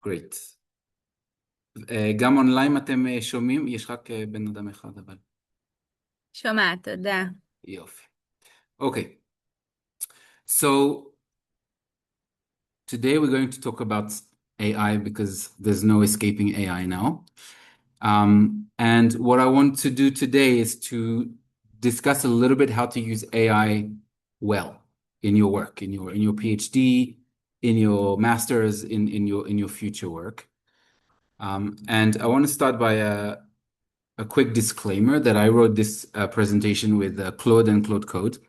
great. גם אונליין אתם שומעים? יש רק בן אדם אחד, אבל שומעת, תודה. יופי. Okay, so today we're going to talk about AI because there's no escaping AI now. And what I want to do today is to discuss a little bit how to use AI well in your work, in your PhD, in your master's, in your future work. And I want to start by a quick disclaimer that I wrote this presentation with Claude and Claude Code.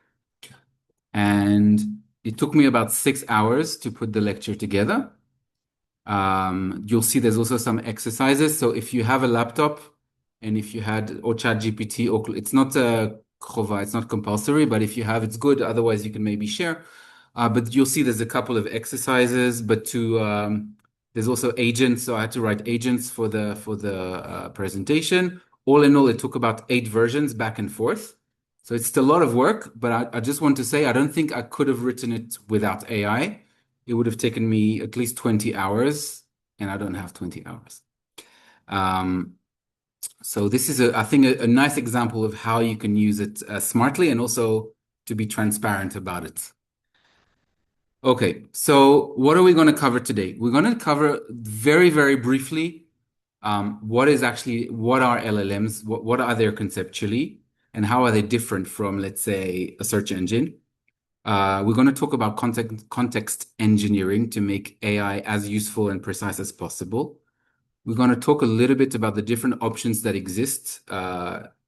And it took me about 6 hours to put the lecture together. You'll see there's also some exercises. So if you have a laptop and if you had or ChatGPT, or it's not a chova, it's not compulsory, but if you have, it's good. Otherwise, you can maybe share. But you'll see there's a couple of exercises, but there's also agents. So I had to write agents for the presentation. All in all, it took about 8 versions back and forth. So it's still a lot of work, but I just want to say I don't think I could have written it without AI. It would have taken me at least 20 hours, and I don't have 20 hours. So this is, I think, a nice example of how you can use it smartly and also to be transparent about it. Okay, so what are we going to cover today? We're going to cover very, very briefly what are LLMs, what are they conceptually, and how are they different from, let's say, a search engine. We're going to talk about context engineering to make AI as useful and precise as possible. We're going to talk a little bit about the different options that exist,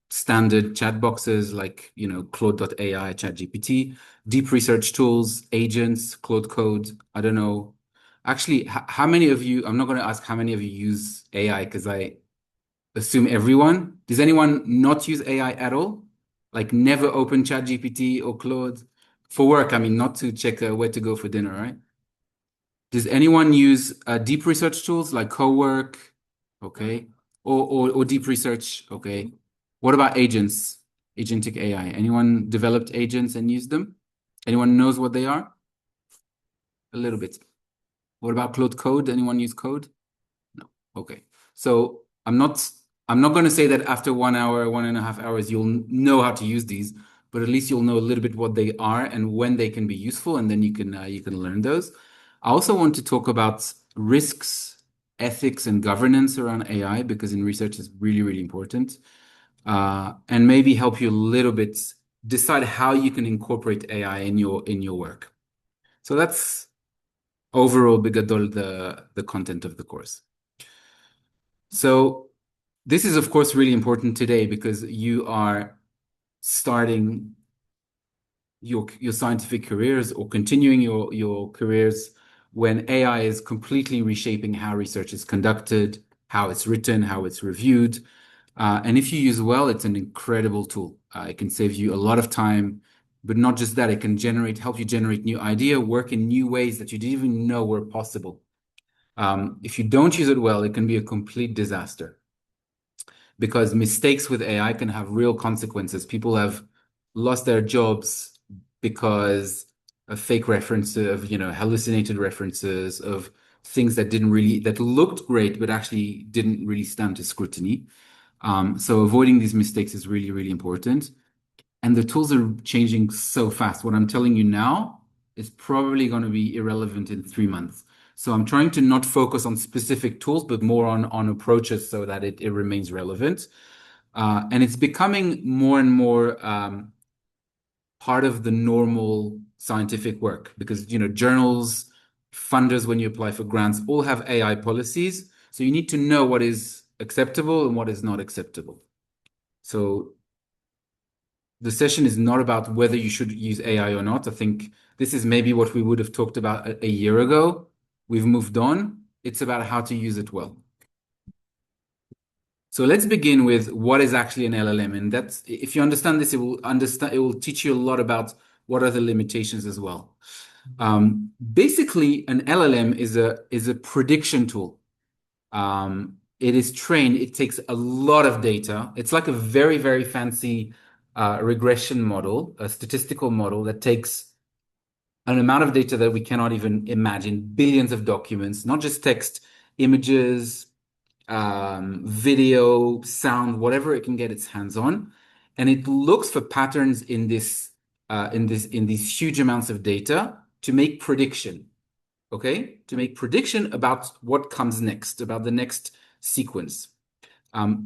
standard chat boxes like, Claude.ai, ChatGPT, deep research tools, agents, Claude Code. I don't know. Actually, how many of you, I'm not going to ask how many of you use AI because I assume everyone. Does anyone not use AI at all? Like never open ChatGPT or Claude? For work, I mean, not to check where to go for dinner, right? Does anyone use deep research tools like Cowork? Okay. Or deep research? Okay. What about agents? Agentic AI. Anyone developed agents and used them? Anyone knows what they are? A little bit. What about Claude Code? Anyone use Code? No. Okay. So I'm not going to say that after 1 hour, 1.5 hours, you'll know how to use these, but at least you'll know a little bit what they are and when they can be useful, and then you can learn those. I also want to talk about risks, ethics, and governance around AI because in research is really, really important, and maybe help you a little bit decide how you can incorporate AI in your work. So that's overall, bigadol, the content of the course. So this is, of course, really important today because you are starting your scientific careers or continuing your careers when AI is completely reshaping how research is conducted, how it's written, how it's reviewed. And if you use well, it's an incredible tool. It can save you a lot of time, but not just that, it can help you generate new idea, work in new ways that you didn't even know were possible. If you don't use it well, it can be a complete disaster because mistakes with AI can have real consequences. People have lost their jobs because of fake references, of hallucinated references, of things that looked great but actually didn't really stand to scrutiny. So avoiding these mistakes is really, really important. And the tools are changing so fast. What I'm telling you now is probably going to be irrelevant in 3 months. So I'm trying to not focus on specific tools, but more on approaches so that it remains relevant. And it's becoming more and more part of the normal scientific work because, journals, funders, when you apply for grants, all have AI policies. So you need to know what is acceptable and what is not acceptable. So the session is not about whether you should use AI or not. I think this is maybe what we would have talked about a year ago. We've moved on. It's about how to use it well. So let's begin with what is actually an LLM. And that's, if you understand this, it will teach you a lot about what are the limitations as well. Basically, an LLM is a prediction tool. It is trained, it takes a lot of data. It's like a very, very fancy regression model, a statistical model that takes an amount of data that we cannot even imagine, billions of documents, not just text, images, video, sound, whatever it can get its hands on, and it looks for patterns in these huge amounts of data to make prediction. Okay, to make prediction about what comes next, about the next sequence.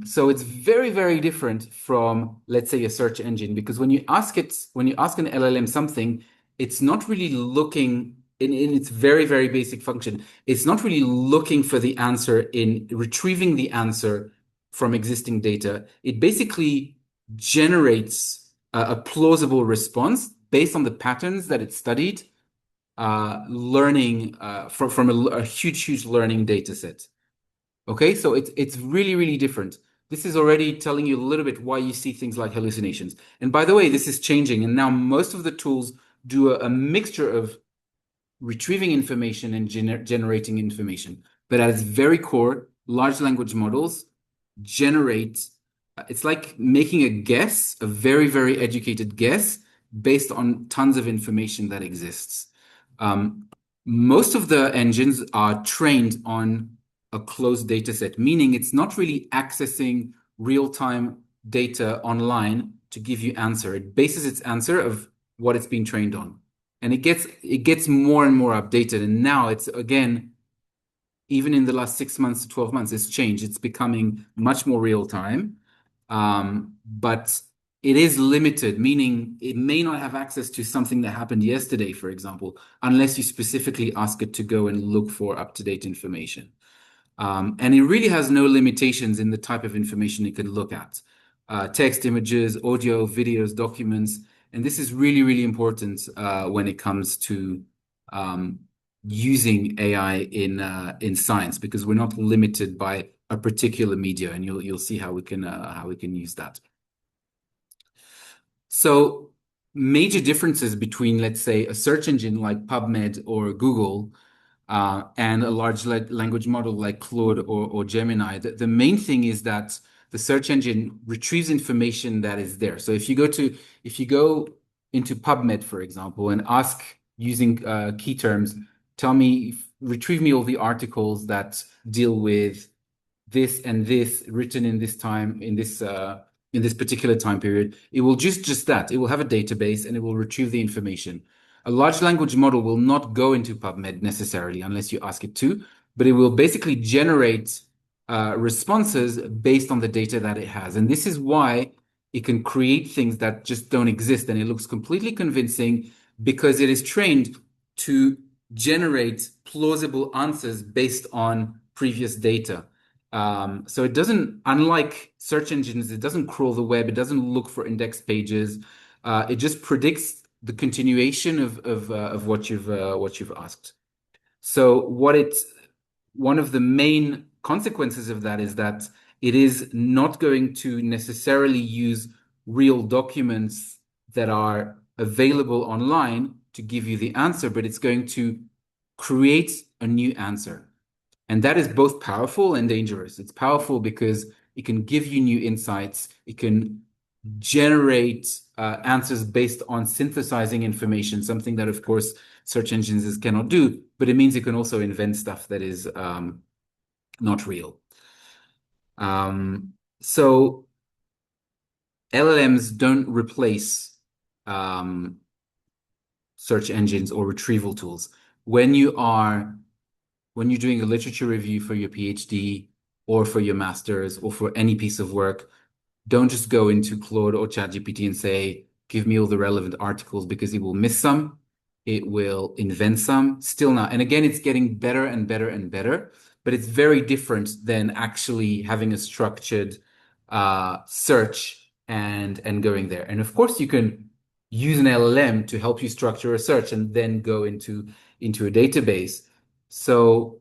So it's very, very different from, let's say, a search engine, because when you ask an LLM something, it's not really looking in its very, very basic function. It's not really looking for the answer in retrieving the answer from existing data. It basically generates a plausible response based on the patterns that it studied, learning from a huge, huge learning data set. Okay, so it's really, really different. This is already telling you a little bit why you see things like hallucinations. And by the way, this is changing, and now most of the tools do a mixture of retrieving information and generating information. But at its very core, large language models generate, it's like making a guess, a very, very educated guess based on tons of information that exists. Um, Most of the engines are trained on a closed data set, meaning it's not really accessing real-time data online to give you answer. It bases its answer of what it's been trained on. And it gets more and more updated. And now it's again, even in the last 6 months to 12 months, it's changed. It's becoming much more real time. But it is limited, meaning it may not have access to something that happened yesterday, for example, unless you specifically ask it to go and look for up-to-date information. And it really has no limitations in the type of information it can look at. Text, images, audio, videos, documents. And this is really, really important when it comes to using AI in science, because we're not limited by a particular media, and you'll see how we can use that. So major differences between, let's say, a search engine like PubMed or Google and a large language model like Claude or Gemini. The main thing is that the search engine retrieves information that is there. So if you go into PubMed, for example, and ask using key terms, retrieve me all the articles that deal with this and this written in this time in this particular time period, it will just that. It will have a database and it will retrieve the information. A large language model will not go into PubMed necessarily unless you ask it to, but it will basically generate responses based on the data that it has. And this is why it can create things that just don't exist. And it looks completely convincing because it is trained to generate plausible answers based on previous data. So it doesn't, unlike search engines, it doesn't crawl the web. It doesn't look for index pages. It just predicts the continuation of what you've asked. So one of the main consequences of that is that it is not going to necessarily use real documents that are available online to give you the answer, but it's going to create a new answer. And that is both powerful and dangerous. It's powerful because it can give you new insights. It can generate answers based on synthesizing information, something that, of course, search engines cannot do. But it means it can also invent stuff that is not real. So LLMs don't replace search engines or retrieval tools. When you're doing a literature review for your PhD or for your master's or for any piece of work, don't just go into Claude or ChatGPT and say, give me all the relevant articles, because it will miss some. It will invent some still now. And again, it's getting better and better and better, but it's very different than actually having a structured search and going there. And of course, you can use an LLM to help you structure a search and then go into a database. So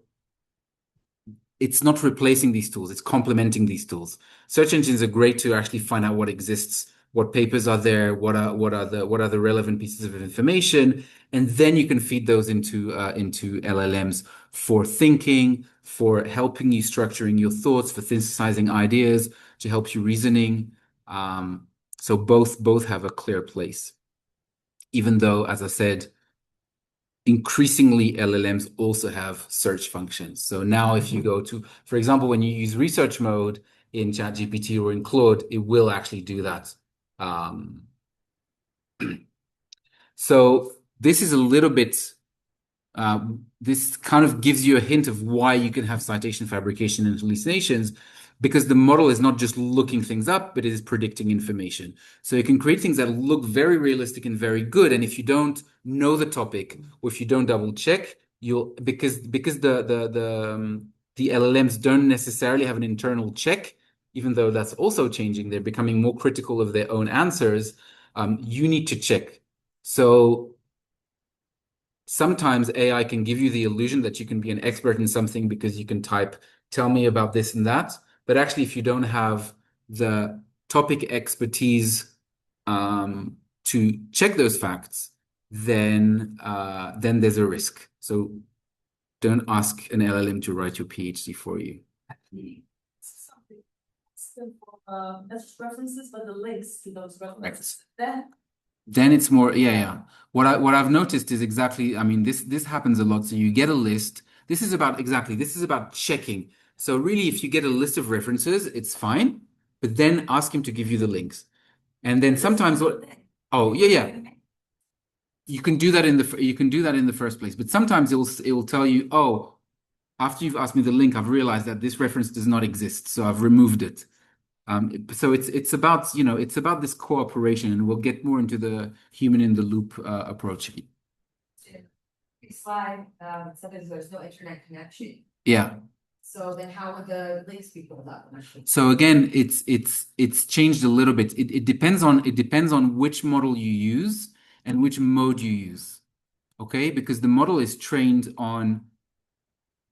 it's not replacing these tools, it's complementing these tools. Search engines are great to actually find out what exists, what papers are there, what are the relevant pieces of information, and then you can feed those into LLMs for thinking, for helping you structuring your thoughts, for synthesizing ideas, to help you reasoning. So both have a clear place, even though, as I said, increasingly LLMs also have search functions. So now if you go to, for example, when you use research mode in ChatGPT or in Claude, it will actually do that. Um, so this is a little bit this kind of gives you a hint of why you can have citation fabrication and hallucinations, because the model is not just looking things up, but it is predicting information. So you can create things that look very realistic and very good. And if you don't know the topic, or if you don't double check, you'll because the LLMs don't necessarily have an internal check, even though that's also changing. They're becoming more critical of their own answers. You need to check. So sometimes AI can give you the illusion that you can be an expert in something because you can type, tell me about this and that. But actually, if you don't have the topic expertise to check those facts, then there's a risk. So don't ask an LLM to write your PhD for you. Something simple, that's references, but the links to those references. Then It's more, yeah. What I've noticed is exactly, I mean, this happens a lot. So you get a list. This is about checking. So really, if you get a list of references, it's fine, but then ask him to give you the links. And then sometimes oh, yeah. You can do that in the first place, but sometimes it will tell you, oh, after you've asked me the link, I've realized that this reference does not exist, so I've removed it. So it's about, it's about this cooperation, and we'll get more into the human in the loop approach. it's like, sometimes there's no internet connection. Yeah. So then how would the links be pulled up? So again, it's changed a little bit. It depends on which model you use and which mode you use. Okay, because the model is trained on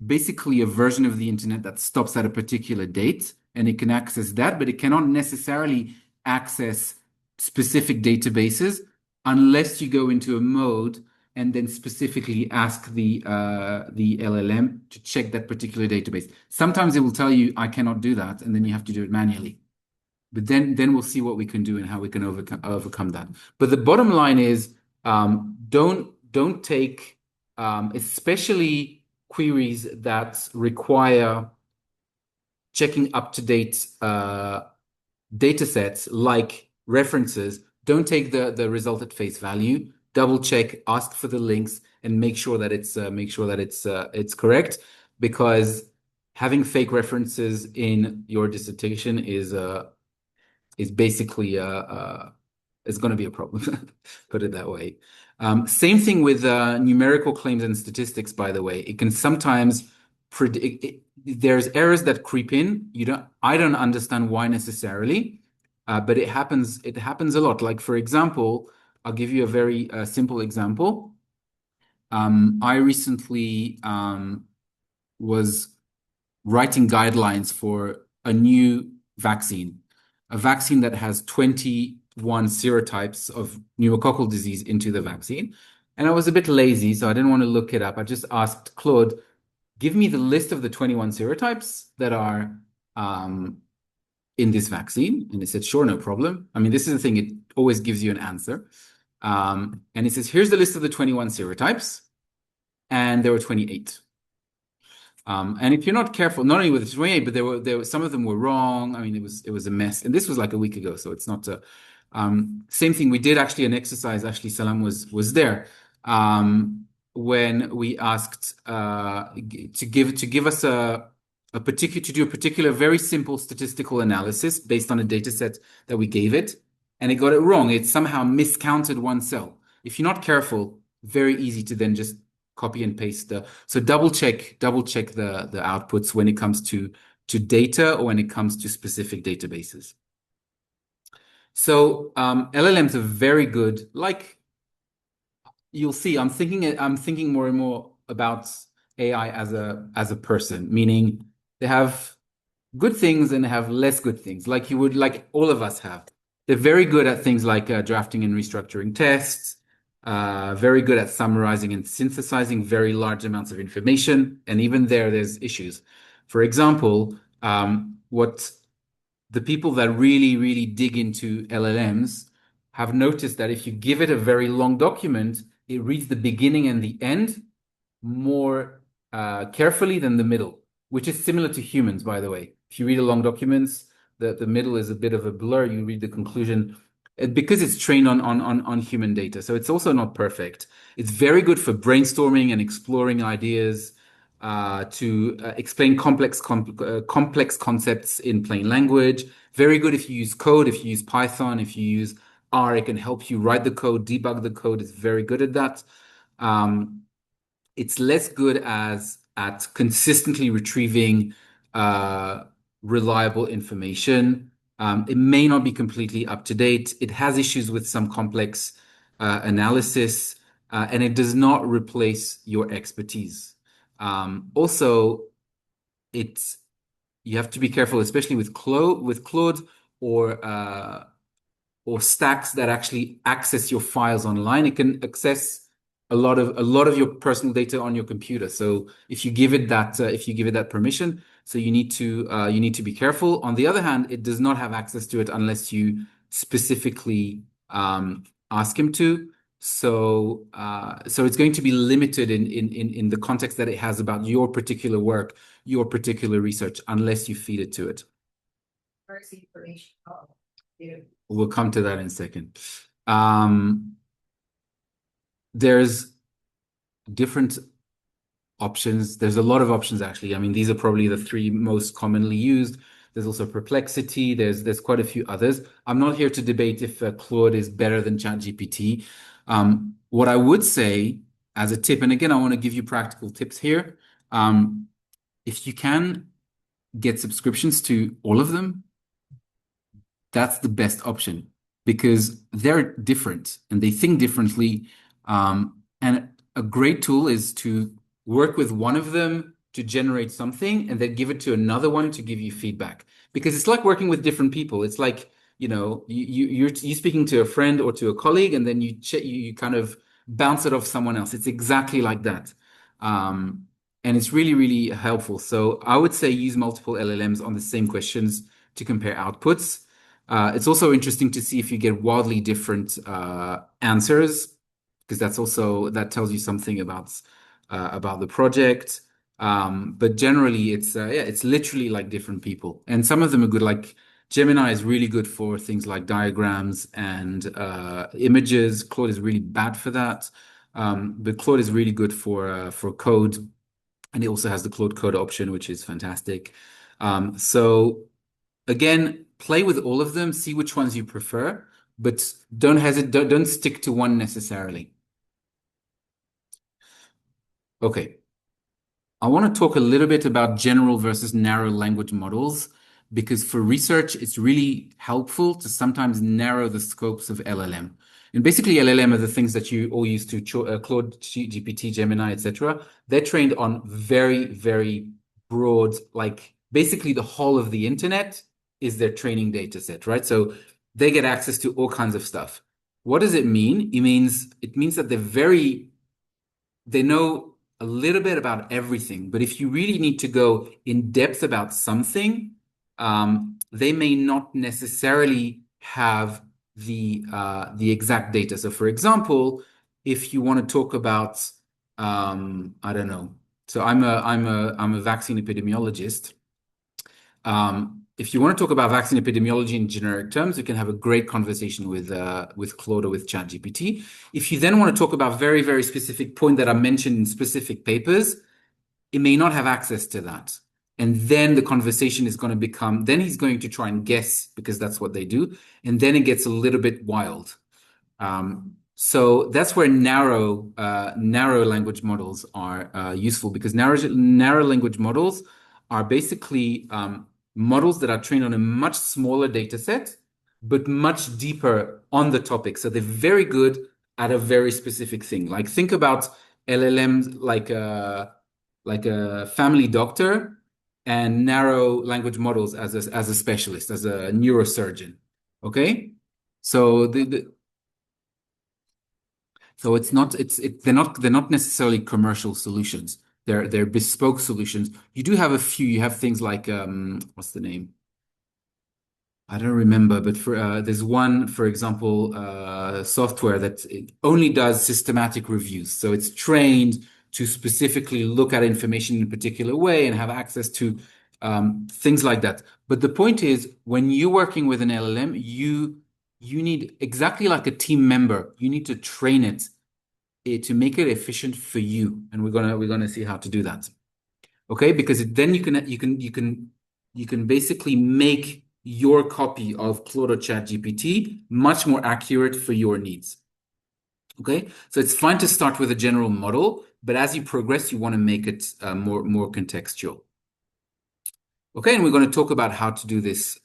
basically a version of the internet that stops at a particular date, and it can access that, but it cannot necessarily access specific databases unless you go into a mode and then specifically ask the LLM to check that particular database. Sometimes it will tell you, I cannot do that, and then you have to do it manually. But then we'll see what we can do and how we can overcome that. But the bottom line is, don't take, especially queries that require checking up-to-date data sets like references. Don't take the result at face value. Double check, ask for the links, and make sure that it's correct, because having fake references in your dissertation is basically is going to be a problem. Put it that way. Same thing with numerical claims and statistics, by the way. It can sometimes predict. There's errors that creep in. I don't understand why necessarily, but it happens. It happens a lot. Like, for example, I'll give you a very simple example. I recently was writing guidelines for a new vaccine, a vaccine that has 21 serotypes of pneumococcal disease into the vaccine. And I was a bit lazy, so I didn't want to look it up. I just asked Claude, give me the list of the 21 serotypes that are in this vaccine. And it said, sure, no problem. I mean, this is the thing, it always gives you an answer. And it says, here's the list of the 21 serotypes. And there were 28. And if you're not careful, not only with the 28, but there were some of them were wrong. I mean, it was a mess. And this was like a week ago, so it's not a same thing. We did actually an exercise. Actually, Salam was there when we asked to give us to do a particular very simple statistical analysis based on a data set that we gave it, and it got it wrong. It somehow miscounted one cell. If you're not careful, very easy to then just copy and paste so double check the outputs when it comes to data or when it comes to specific databases. So LLMs are very good. Like you'll see, I'm thinking more and more about AI as a person, meaning they have good things and have less good things, like all of us have. They're very good at things like drafting and restructuring tests, very good at summarizing and synthesizing very large amounts of information. And even there's issues. For example, what the people that really, really dig into LLMs have noticed that if you give it a very long document, it reads the beginning and the end more carefully than the middle, which is similar to humans, by the way. If you read a long documents, the middle is a bit of a blur. You read the conclusion because it's trained on human data. So it's also not perfect. It's very good for brainstorming and exploring ideas, to explain complex concepts in plain language. Very good if you use code, if you use Python, if you use R, it can help you write the code, debug the code. It's very good at that. It's less good at consistently retrieving reliable information. It may not be completely up to date. It has issues with some complex analysis, and it does not replace your expertise. Also, it's you have to be careful, especially with Claude or stacks that actually access your files online. It can access a lot of your personal data on your computer. So if you give it that permission, so you need to be careful. On the other hand, it does not have access to it unless you specifically ask him to. So it's going to be limited in the context that it has about your particular work, your particular research, unless you feed it to it. Where's the information? Oh, yeah. We'll come to that in a second. There's different options. There's a lot of options, actually. I mean, these are probably the three most commonly used. There's also Perplexity. There's quite a few others. I'm not here to debate if Claude is better than ChatGPT. What I would say as a tip, and again, I want to give you practical tips here. If you can get subscriptions to all of them, that's the best option because they're different and they think differently. And a great tool is to work with one of them to generate something and then give it to another one to give you feedback. Because it's like working with different people. It's like, you're speaking to a friend or to a colleague, and then you kind of bounce it off someone else. It's exactly like that. And it's really, really helpful. So I would say use multiple LLMs on the same questions to compare outputs. It's also interesting to see if you get wildly different answers, because that tells you something about the project. But generally, it's literally like different people, and some of them are good. Like Gemini is really good for things like diagrams and images. Claude is really bad for that, but Claude is really good for code, and it also has the Claude Code option, which is fantastic. So again, play with all of them, see which ones you prefer, but don't stick to one necessarily. Okay. I want to talk a little bit about general versus narrow language models, because for research, it's really helpful to sometimes narrow the scopes of LLM. And basically, LLM are the things that you all use to Claude, GPT, Gemini, etc. They're trained on very, very broad, like basically the whole of the internet is their training data set, right? So they get access to all kinds of stuff. What does it mean? It means that they know a little bit about everything, but if you really need to go in depth about something, they may not necessarily have the exact data. So, for example, if you want to talk about, I don't know. So I'm a vaccine epidemiologist. If you want to talk about vaccine epidemiology in generic terms, you can have a great conversation with Claude or with ChatGPT. If you then want to talk about very, very specific point that are mentioned in specific papers, it may not have access to that. And then the conversation is going to become, then he's going to try and guess, because that's what they do. And then it gets a little bit wild. So that's where narrow language models are useful, because narrow language models are basically models that are trained on a much smaller data set, but much deeper on the topic. So they're very good at a very specific thing. Like think about LLMs like a family doctor, and narrow language models as a specialist, as a neurosurgeon. Okay? So they're not necessarily commercial solutions. They're bespoke solutions. You do have a few. You have things like what's the name? I don't remember, but for there's one, for example, software that it only does systematic reviews. So it's trained to specifically look at information in a particular way and have access to things like that. But the point is, when you're working with an LLM, you need exactly like a team member. You need to train it to make it efficient for you, and we're gonna see how to do that. Okay, because then you can basically make your copy of Claude or ChatGPT much more accurate for your needs. Okay, so it's fine to start with a general model, but as you progress, you want to make it more contextual. Okay, and we're going to talk about how to do this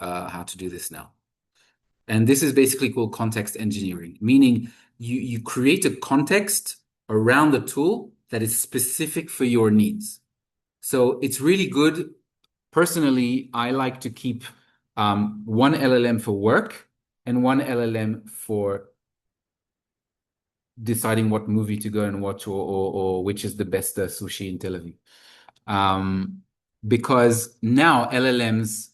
now. And this is basically called context engineering, meaning you create a context around the tool that is specific for your needs. So it's really good. Personally, I like to keep one LLM for work and one LLM for deciding what movie to go and watch or which is the best sushi in Tel Aviv. Because now LLMs,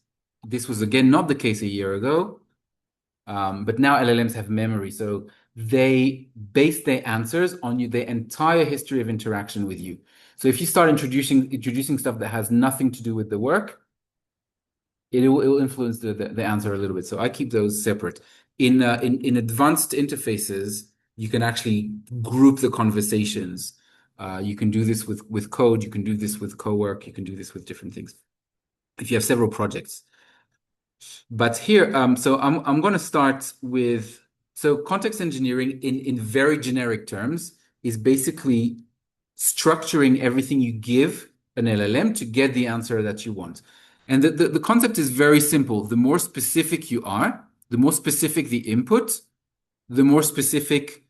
this was again not the case a year ago, but now LLMs have memory. So they base their answers on their entire history of interaction with you. So if you start introducing stuff that has nothing to do with the work, it will influence the answer a little bit. So I keep those separate. In advanced interfaces, you can actually group the conversations. You can do this with code. You can do this with co-work. You can do this with different things. If you have several projects. But here, so I'm going to start with, so context engineering in very generic terms is basically structuring everything you give an LLM to get the answer that you want. And the concept is very simple. The more specific you are, the more specific the input, the more specific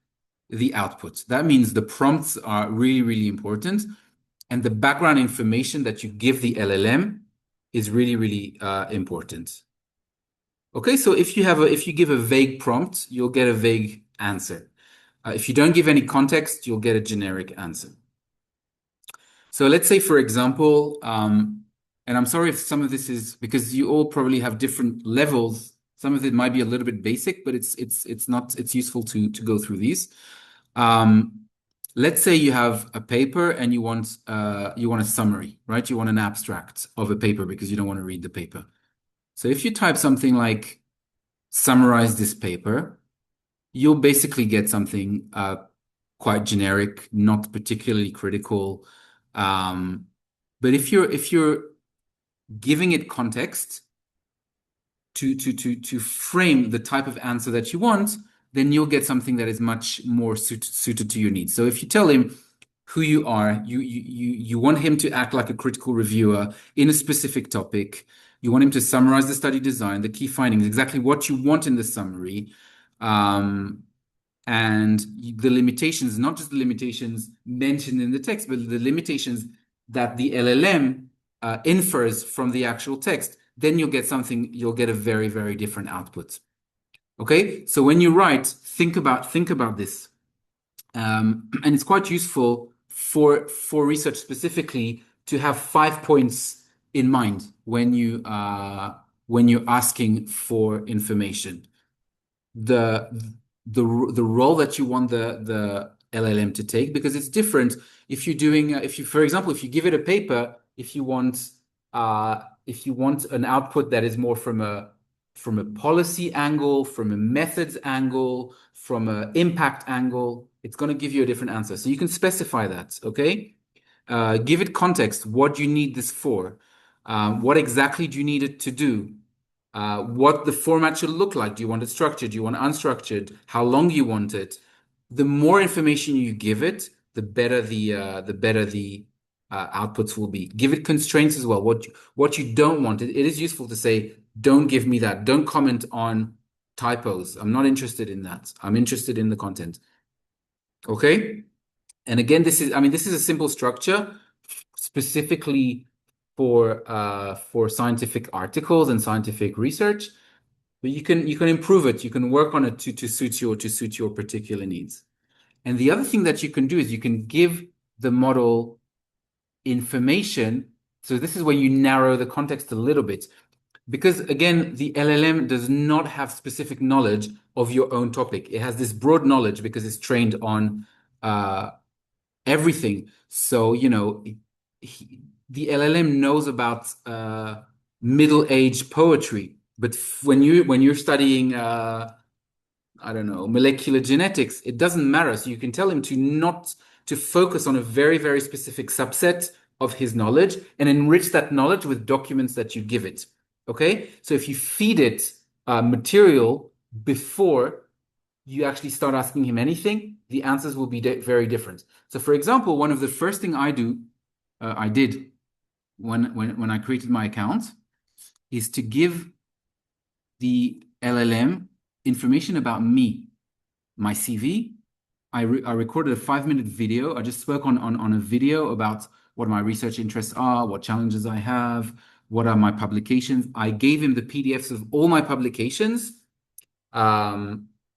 the output. That means the prompts are really, really important. And the background information that you give the LLM is really, really important. Okay, so if you give a vague prompt, you'll get a vague answer. If you don't give any context, you'll get a generic answer. So let's say, for example, and I'm sorry if some of this is because you all probably have different levels. Some of it might be a little bit basic, but it's useful to go through these. Let's say you have a paper and you want a summary, right? You want an abstract of a paper because you don't want to read the paper. So if you type something like summarize this paper, you'll basically get something quite generic, not particularly critical. But if you're giving it context to frame the type of answer that you want, then you'll get something that is much more suited to your needs. So if you tell him who you are, you want him to act like a critical reviewer in a specific topic. You want him to summarize the study design, the key findings, exactly what you want in the summary, and the limitations, not just the limitations mentioned in the text, but the limitations that the LLM infers from the actual text. Then you'll get a very, very different output. Okay, so when you write, think about this, and it's quite useful for research specifically to have 5 points in mind when you're asking for information. The role that you want the LLM to take, because it's different if you're doing for example, if you give it a paper, if you want an output that is more from a policy angle, from a methods angle, from an impact angle, it's going to give you a different answer. So you can specify that, okay? Give it context. What do you need this for? What exactly do you need it to do? What the format should look like. Do you want it structured? Do you want it unstructured? How long you want it? The more information you give it, the better the outputs will be. Give it constraints as well. What you don't want. It is useful to say, don't give me that. Don't comment on typos. I'm not interested in that. I'm interested in the content. Okay? And again, this is a simple structure specifically for scientific articles and scientific research, but you can improve it. You can work on it to suit your particular needs. And the other thing that you can do is you can give the model information. So this is where you narrow the context a little bit. because again, the LLM does not have specific knowledge of your own topic. It has this broad knowledge because it's trained on everything. So, the LLM knows about middle-age poetry, but when you're studying I don't know, molecular genetics, it doesn't matter. So you can tell him to not to focus on a very, very specific subset of his knowledge and enrich that knowledge with documents that you give it. Okay? So if you feed it material before you actually start asking him anything, the answers will be very different. So for example, one of the first thing I did when I created my account is to give the LLM information about me, my CV. I recorded a 5-minute video. I just spoke on a video about what my research interests are, what challenges I have, what are my publications. I gave him the PDFs of all my publications,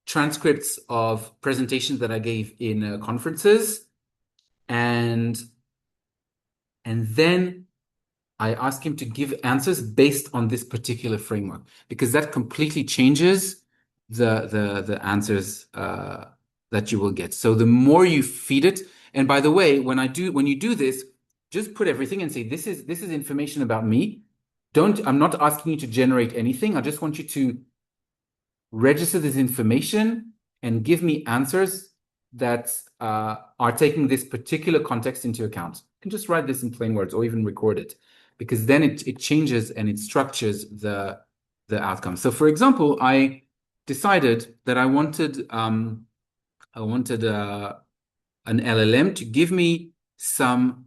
transcripts of presentations that I gave in conferences, and then I ask him to give answers based on this particular framework because that completely changes the answers that you will get. So the more you feed it, and by the way, when you do this, just put everything and say, this is information about me. I'm not asking you to generate anything. I just want you to register this information and give me answers that are taking this particular context into account. You can just write this in plain words or even record it, because then it changes and it structures the outcome. So for example, I decided that I wanted an LLM to give me some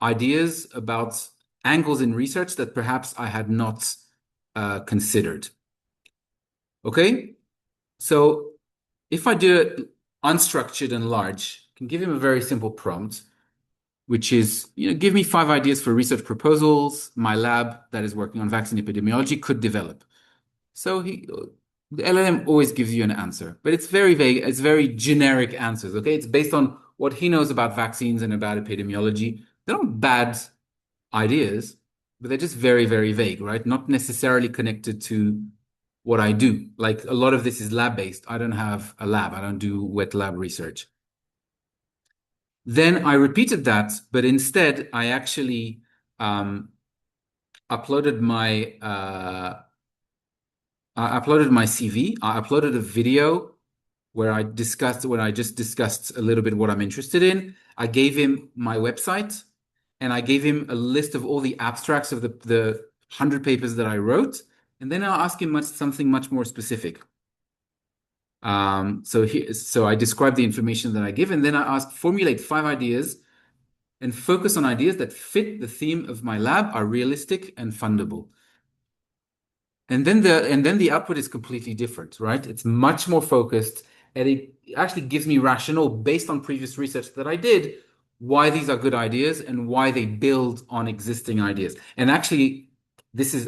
ideas about angles in research that perhaps I had not considered. Okay, so if I do it unstructured and large, I can give him a very simple prompt, which is, give me 5 ideas for research proposals my lab that is working on vaccine epidemiology could develop. So the LLM always gives you an answer, but it's very vague. It's very generic answers. Okay, it's based on what he knows about vaccines and about epidemiology. They're not bad ideas, but they're just very, very vague, right? Not necessarily connected to what I do. Like a lot of this is lab-based. I don't have a lab. I don't do wet lab research. Then I repeated that, but instead I actually uploaded my CV. I uploaded a video where I just discussed a little bit what I'm interested in. I gave him my website, and I gave him a list of all the abstracts of the 100 papers that I wrote, and then I'll ask him something much more specific. So I describe the information that I give, and then I ask, formulate 5 ideas and focus on ideas that fit the theme of my lab, are realistic and fundable. And then the output is completely different, right? It's much more focused, and it actually gives me rationale based on previous research that I did, why these are good ideas and why they build on existing ideas. And actually, this is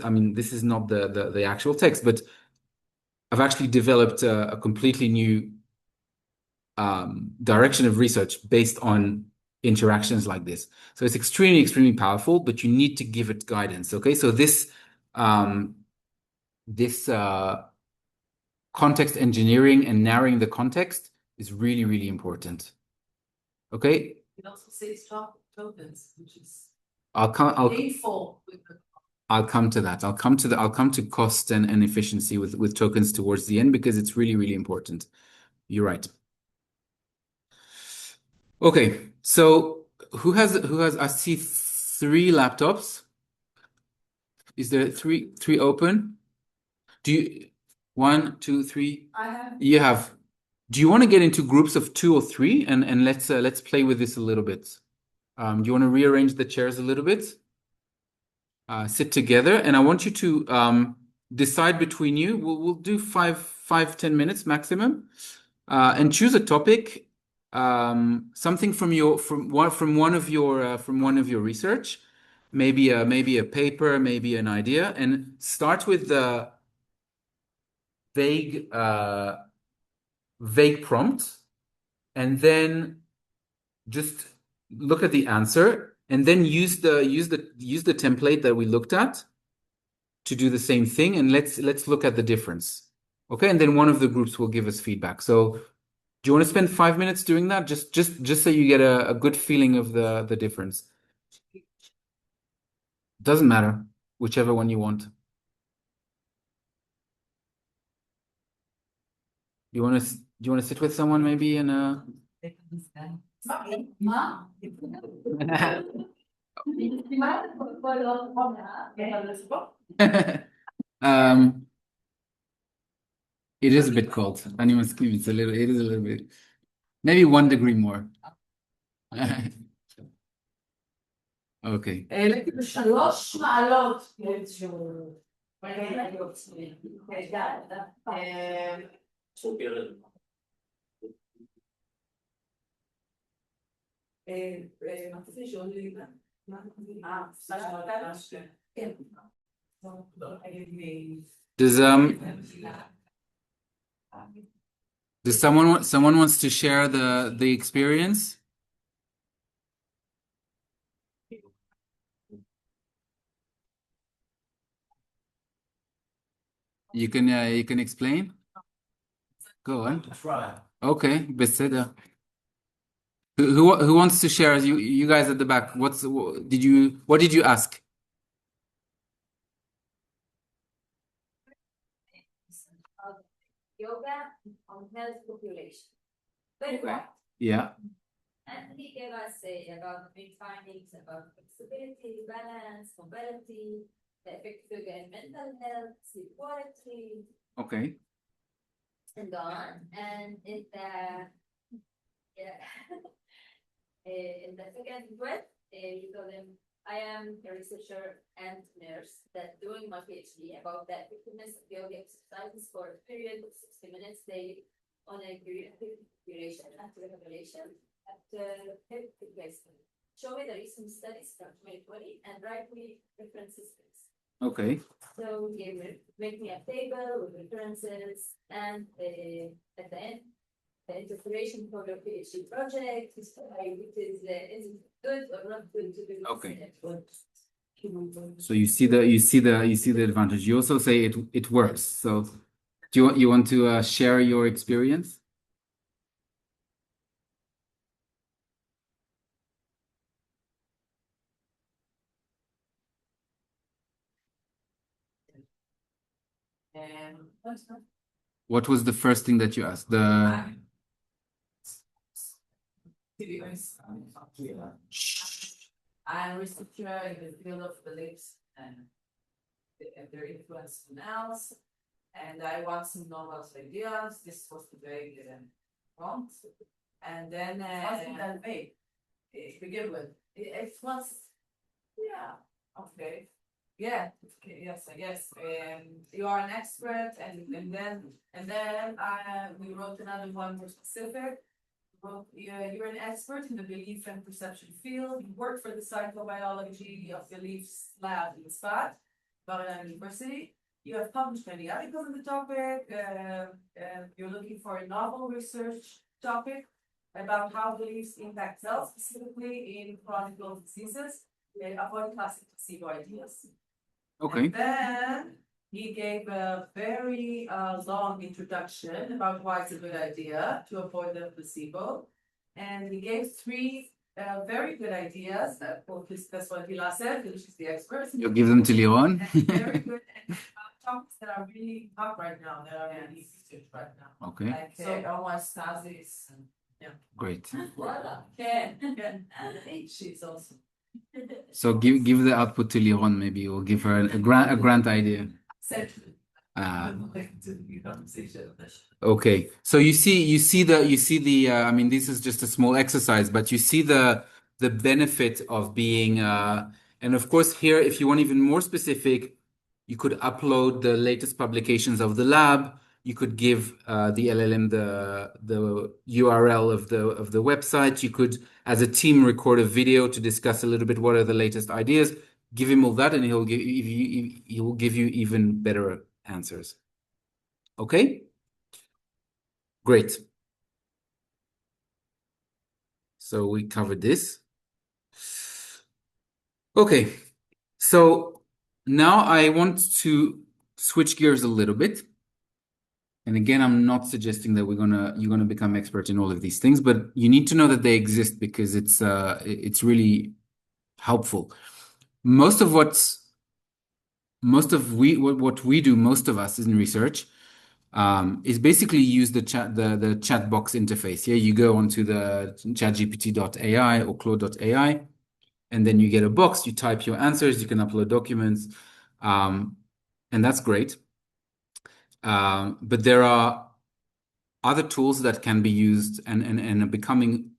not the actual text, but I've actually developed a completely new direction of research based on interactions like this. So it's extremely, extremely powerful, but you need to give it guidance. Okay, so this context engineering and narrowing the context is really, really important. Okay. It also says tokens, which is I'll painful with the I'll come to that. I'll come to cost and efficiency with tokens towards the end because it's really, really important. You're right. Okay, so who has I see 3 laptops. Is there three open? Do you 1, 2, 3? I have. You have. Do you want to get into groups of 2 or 3 and let's play with this a little bit? Do you want to rearrange the chairs a little bit? Sit together, and I want you to decide between you. We'll do 10 minutes maximum, and choose a topic, something from one of your research, maybe a paper, maybe an idea, and start with the vague prompt, and then just look at the answer, and then use the template that we looked at to do the same thing, and let's look at the difference. Okay, and then one of the groups will give us feedback. So do you want to spend 5 minutes doing that? Just so you get a good feeling of the difference. Doesn't matter, whichever one you want. Do you want to sit with someone maybe in a um it is a bit cold. Anyone's it is a little bit, maybe 1 degree more. Okay. שלוש מעלות. Does someone wants to share the experience? You can explain? Go on. Okay, בסדר. Who wants to share? You guys at the back. What did you ask? Yoga on health population. Very well. Yeah. And he gave us about the main findings about flexibility, balance, mobility, the effect of yoga in mental health, sleep quality, Okay. and on. And in the in the second breath, you told him, I am a researcher and nurse that doing my PhD about the effectiveness of yoga exercises for a period of 60 minutes daily on a periodic duration after revelation at hip replacement. Show me the recent studies from 2020 and write me references. Okay. So he will make me a table with references and at the end, the integration for your PhD project, is it good or not good to do. Okay. So you see the advantage. You also say it works. So do you want to share your experience? What was the first thing that you asked? I'm a researcher in the field of beliefs and their influence on else. And I want some novel ideas. This was the vague prompt. And then wasn't that vague to begin with. It was, yeah, okay. Yeah, okay, yes, I guess. You are an expert, and then we wrote another one more specific. Well, you're an expert in the belief and perception field. You work for the psychobiology of beliefs lab in SPAT, Bar-Ilan University. You have published many articles on the topic. You're looking for a novel research topic about how beliefs impact health, specifically in chronic diseases. Avoid classic placebo ideas. Okay. And then he gave a very long introduction about why it's a good idea to avoid the placebo. And he gave three very good ideas. That's what Hila said, which is the expert. You'll give them to Liron? Very good topics that are really hot right now, that are really researched right now. Okay. Like homeostasis. Yeah. Great. Voila. Yeah. She's awesome. So give the output to Liron, maybe, or give her a grant idea. Okay. So you see the I mean, this is just a small exercise, but you see the benefit of being and of course here, if you want even more specific, you could upload the latest publications of the lab. You could give the LLM the URL of the website. You could, as a team, record a video to discuss a little bit what are the latest ideas. Give him all that, and he will give you even better answers. Okay? Great. So we covered this. Okay. So now I want to switch gears a little bit. And again, I'm not suggesting that you're gonna become expert in all of these things, but you need to know that they exist because it's really helpful. Most of what we do, most of us in research, is basically use the chat box interface. Yeah, you go onto the chatgpt.ai or claude.ai, and then you get a box. You type your answers. You can upload documents, and that's great. But there are other tools that can be used and are becoming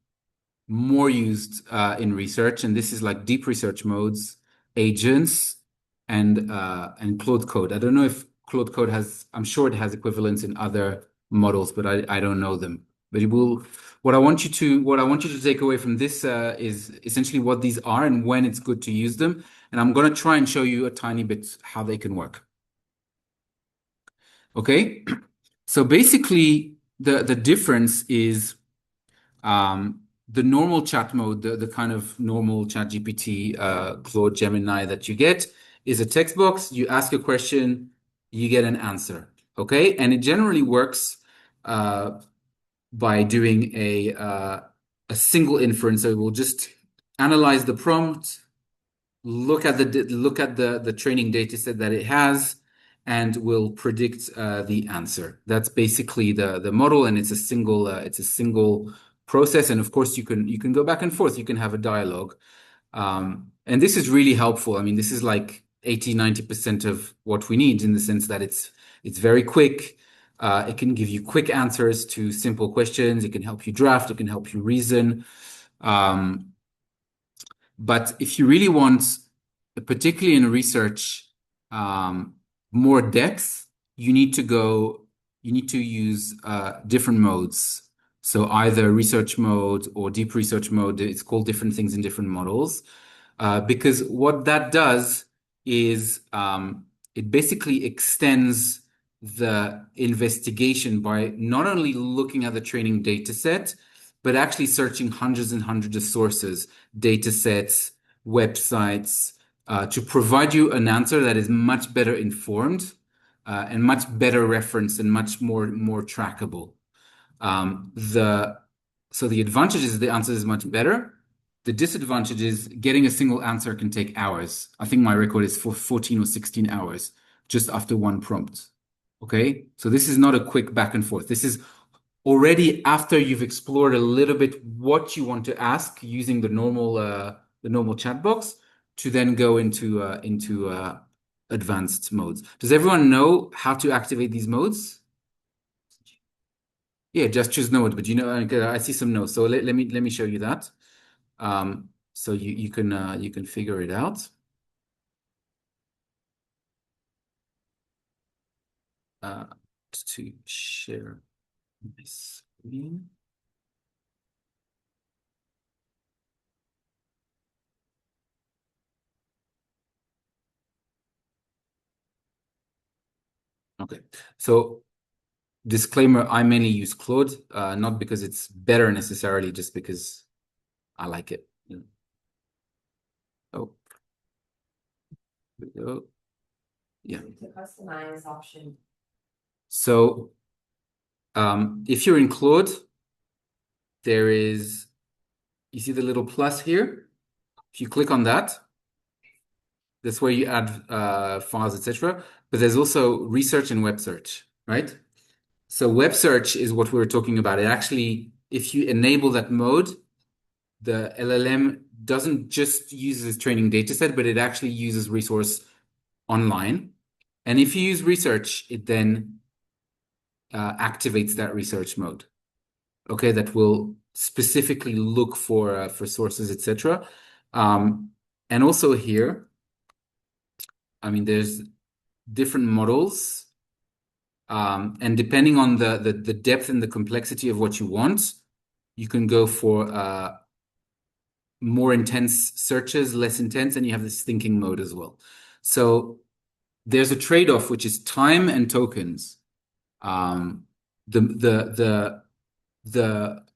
more used in research, and this is like deep research modes, agents, and Claude Code. I don't know if Claude Code has. I'm sure it has equivalents in other models, but I don't know them. But it will. What I want you to take away from this is essentially what these are and when it's good to use them. And I'm going to try and show you a tiny bit how they can work. Okay, so basically the difference is the normal chat mode, the kind of normal chat GPT, Claude Gemini that you get is a text box. You ask a question, you get an answer. Okay. And it generally works by doing a single inference. So it will just analyze the prompt, look at the training data set that it has, and will predict the answer. That's basically the model, and it's a single process. And of course, you can go back and forth. You can have a dialogue, and this is really helpful. I mean, this is like 80-90% of what we need in the sense that it's very quick. It can give you quick answers to simple questions. It can help you draft. It can help you reason. But if you really want, particularly in research, more depth, you need to use different modes. So either research mode or deep research mode, it's called different things in different models. Because what that does is it basically extends the investigation by not only looking at the training data set, but actually searching hundreds and hundreds of sources, data sets, websites, to provide you an answer that is much better informed and much better referenced and much more trackable. So the advantage is the answer is much better. The disadvantage is getting a single answer can take hours. I think my record is for 14 or 16 hours just after one prompt. Okay, so this is not a quick back and forth. This is already after you've explored a little bit what you want to ask using the normal chat box to then go into advanced modes. Does everyone know how to activate these modes? Yeah, just choose node, but I see some nodes. So let me show you that. So you can figure it out. To share my screen. Okay, so disclaimer, I mainly use Claude, not because it's better necessarily, just because I like it. Oh, here we go. Yeah. The customize option. So if you're in Claude, you see the little plus here? If you click on that, that's where you add files, etc. But there's also research and web search, right? So web search is what we were talking about. It actually, if you enable that mode, the LLM doesn't just use this training data set, but it actually uses resource online. And if you use research, it then activates that research mode. Okay, that will specifically look for sources, etc. And also here, I mean, there's different models, and depending on the depth and the complexity of what you want, you can go for more intense searches, less intense, and you have this thinking mode as well. So there's a trade-off, which is time and tokens. The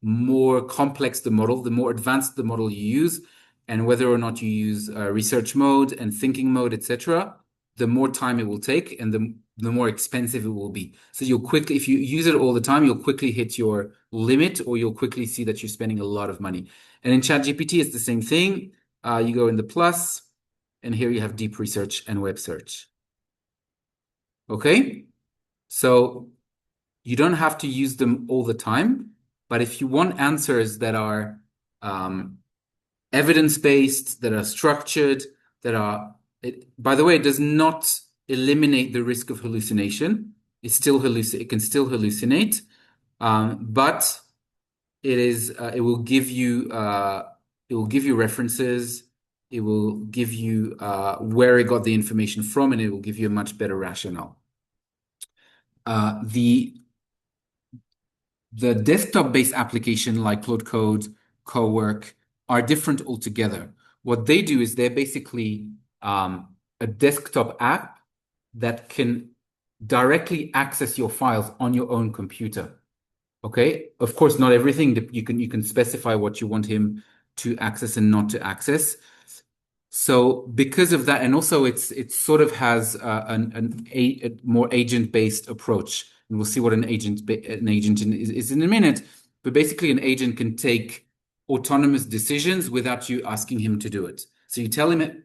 more complex the model, the more advanced the model you use, and whether or not you use research mode and thinking mode, etc., the more time it will take and the more expensive it will be. So you'll quickly, if you use it all the time, you'll quickly hit your limit, or you'll quickly see that you're spending a lot of money. And in ChatGPT, it's the same thing. You go in the plus, and here you have deep research and web search. Okay? So you don't have to use them all the time, but if you want answers that are evidence-based, that are structured, that are, by the way, it does not eliminate the risk of hallucination. It can still hallucinate, but it will give you references. It will give you where it got the information from, and it will give you a much better rationale. The desktop-based application like Claude Code, Cowork are different altogether. What they do is they're basically a desktop app that can directly access your files on your own computer. Okay, of course, not everything. You can specify what you want him to access and not to access. So because of that, and also it sort of has a more agent-based approach, and we'll see what an agent is in a minute. But basically, an agent can take autonomous decisions without you asking him to do it. So you tell the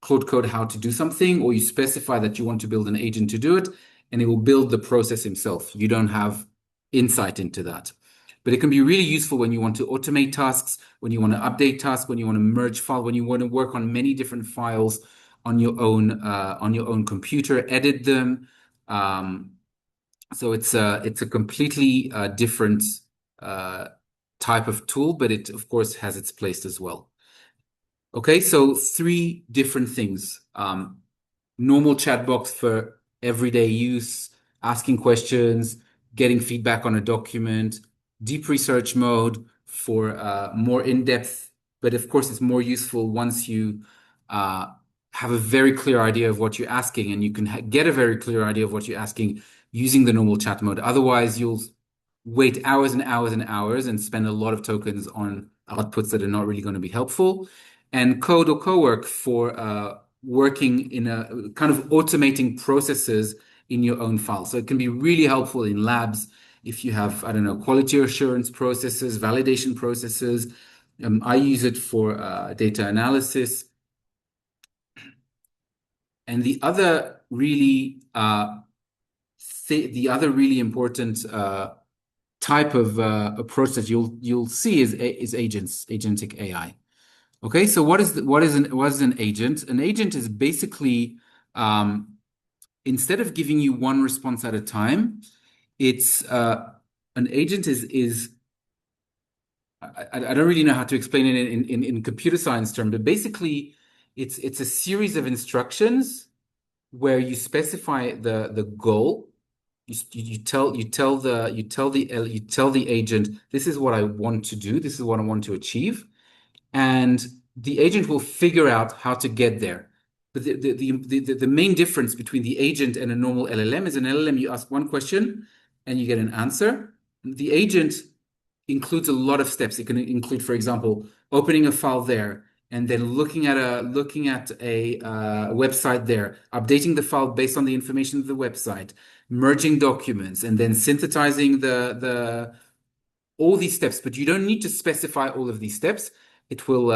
Claude Code how to do something, or you specify that you want to build an agent to do it, and it will build the process himself. You don't have insight into that. But it can be really useful when you want to automate tasks, when you want to update tasks, when you want to merge files, when you want to work on many different files on your own computer, edit them. So it's a completely different type of tool, but it of course has its place as well. Okay, so 3 different things. Normal chat box for everyday use, asking questions, getting feedback on a document, deep research mode for more in-depth, but of course it's more useful once you have a very clear idea of what you're asking, and you can get a very clear idea of what you're asking using the normal chat mode. Otherwise, you'll wait hours and hours and hours and spend a lot of tokens on outputs that are not really going to be helpful. And Code or Cowork for working in a kind of automating processes in your own file. So it can be really helpful in labs if you have, I don't know, quality assurance processes, validation processes. I use it for data analysis. And the other really important type of approach that you'll see is agentic AI. Okay, so what is an agent? An agent is basically instead of giving you one response at a time, it's an agent is I don't really know how to explain it in computer science term, but basically it's a series of instructions where you specify the goal. You tell the agent, this is what I want to do, this is what I want to achieve, and the agent will figure out how to get there. But the main difference between the agent and a normal LLM is an LLM, you ask one question and you get an answer. The agent includes a lot of steps. It can include, for example, opening a file there and then looking at a website there, updating the file based on the information of the website, merging documents, and then synthesizing all these steps. But you don't need to specify all of these steps. It will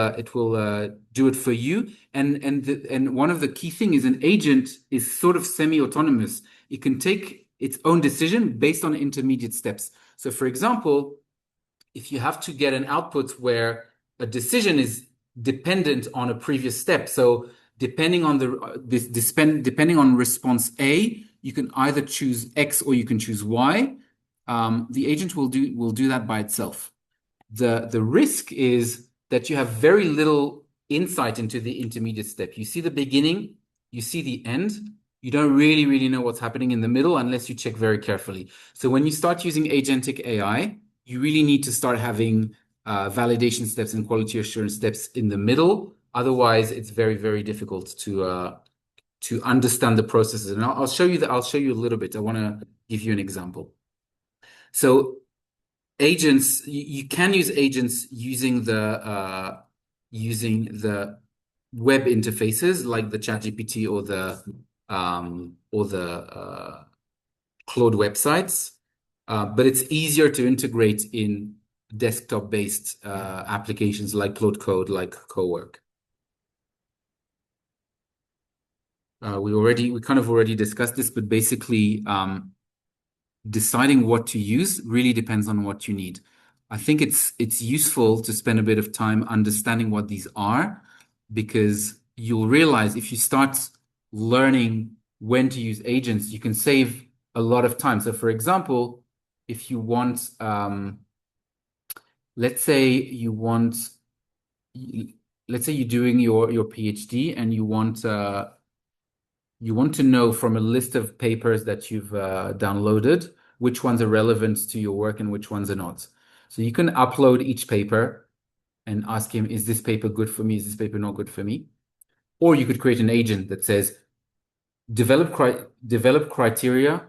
do it for you. And one of the key thing is an agent is sort of semi-autonomous. It can take its own decision based on intermediate steps. So, for example, if you have to get an output where a decision is dependent on a previous step, so depending on depending on response A, you can either choose X or you can choose Y. The agent will do that by itself. The risk is that you have very little insight into the intermediate step. You see the beginning, you see the end. You don't really know what's happening in the middle unless you check very carefully. So when you start using agentic AI, you really need to start having validation steps and quality assurance steps in the middle. Otherwise, it's very difficult to understand the processes. And I'll show you a little bit. I want to give you an example. So agents, you can use agents using the web interfaces like the ChatGPT or the Claude websites, but it's easier to integrate in desktop-based applications like Claude Code, like Cowork. We kind of already discussed this, but basically, deciding what to use really depends on what you need. I think it's useful to spend a bit of time understanding what these are, because you'll realize if you start learning when to use agents, you can save a lot of time. So, for example, if you want, let's say you're doing your PhD and you want to know from a list of papers that you've downloaded which ones are relevant to your work and which ones are not. So you can upload each paper and ask him, is this paper good for me? Is this paper not good for me? Or you could create an agent that says, develop criteria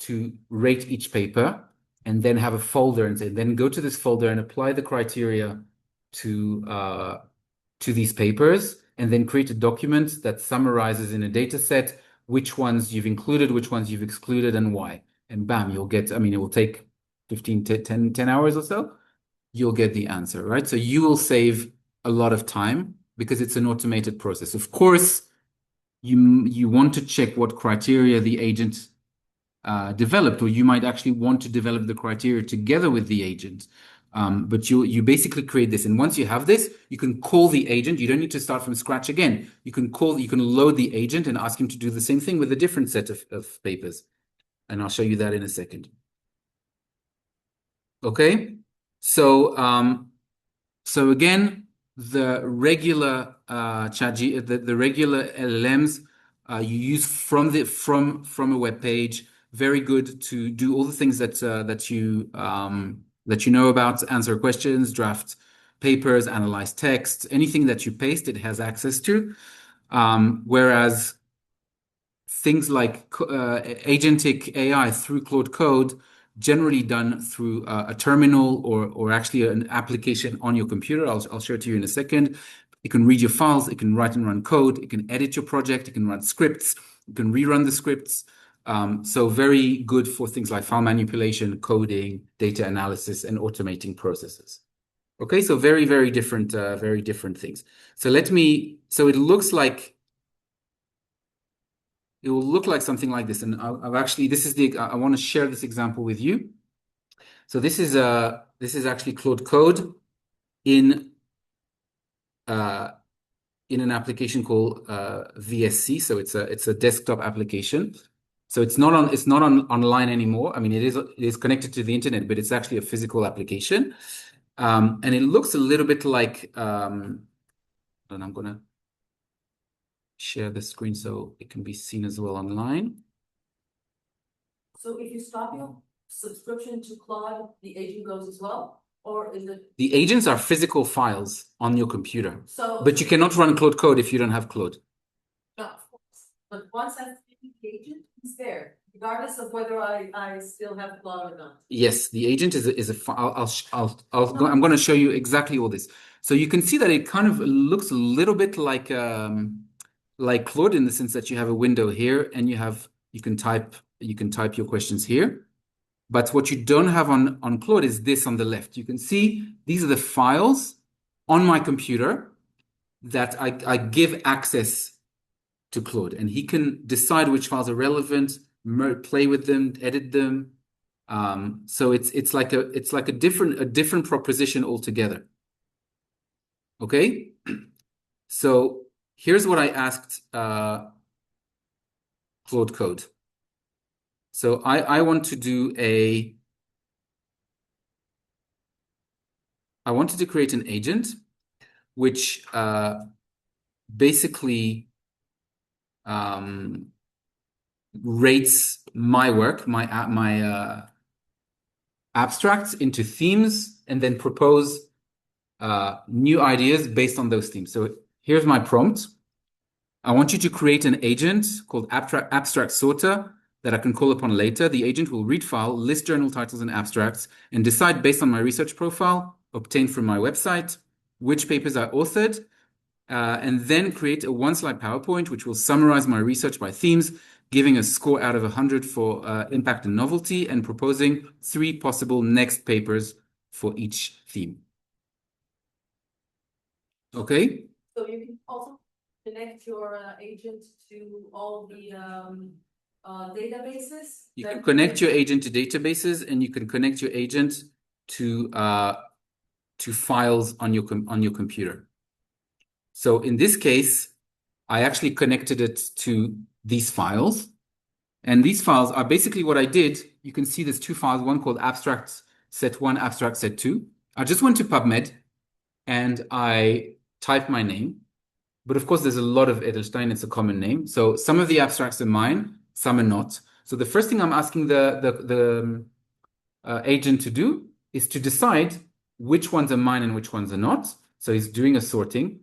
to rate each paper, and then have a folder and say, then go to this folder and apply the criteria to these papers, and then create a document that summarizes in a data set which ones you've included, which ones you've excluded, and why. And bam, you'll get, I mean, it will take 10 hours or so. You'll get the answer, right? So you will save a lot of time because it's an automated process. Of course, you want to check what criteria the agent developed, or you might actually want to develop the criteria together with the agent. But you basically create this, and once you have this, you can call the agent. You don't need to start from scratch again. You can load the agent and ask him to do the same thing with a different set of papers. And I'll show you that in a second. Okay, so again, the regular the regular LLMs you use from a web page. Very good to do all the things that you know about: answer questions, draft papers, analyze text, anything that you paste, it has access to. Whereas things like agentic AI through Claude Code, generally done through a terminal or actually an application on your computer. I'll show it to you in a second. It can read your files, it can write and run code, it can edit your project, it can run scripts, it can rerun the scripts. So very good for things like file manipulation, coding, data analysis, and automating processes. Okay, so very, very different things. So it looks like it will look like something like this. And I want to share this example with you. So this is actually Claude Code in an application called VSC. So it's a desktop application. So it's not online anymore. I mean, it is connected to the internet, but it's actually a physical application. And it looks a little bit like, and I'm gonna share the screen so it can be seen as well online. So if you stop your subscription to Claude, the agent goes as well? Or is it? The agents are physical files on your computer. So, but you cannot run Claude Code if you don't have Claude. no, of course. But once I see the agent, it's there, regardless of whether I still have Claude or not. Yes, the agent is a file. I'm going to show you exactly all this. So you can see that it kind of looks a little bit like Claude, in the sense that you have a window here and you can type your questions here. But what you don't have on Claude is this on the left. You can see these are the files on my computer that I give access to Claude, and he can decide which files are relevant, play with them, edit them. So it's like a different proposition altogether. Okay, so here's what I asked Claude Code. So I wanted to create an agent which basically rates my work, my abstracts into themes, and then propose new ideas based on those themes. So here's my prompt. I want you to create an agent called abstract sorter that I can call upon later. The agent will read file, list journal titles and abstracts, and decide based on my research profile obtained from my website which papers I authored, and then create a one-slide PowerPoint, which will summarize my research by themes, giving a score out of 100 for impact and novelty, and proposing 3 possible next papers for each theme. Okay? So you can also connect your agent to all the databases. You can connect your agent to databases, and you can connect your agent to files on your computer. So in this case, I actually connected it to these files. And these files are basically what I did. You can see there's 2 files, one called abstract set 1, abstract set 2. I just went to PubMed and I typed my name. But of course, there's a lot of Edelstein. It's a common name. So some of the abstracts are mine, some are not. So the first thing I'm asking the agent to do is to decide which ones are mine and which ones are not. So he's doing a sorting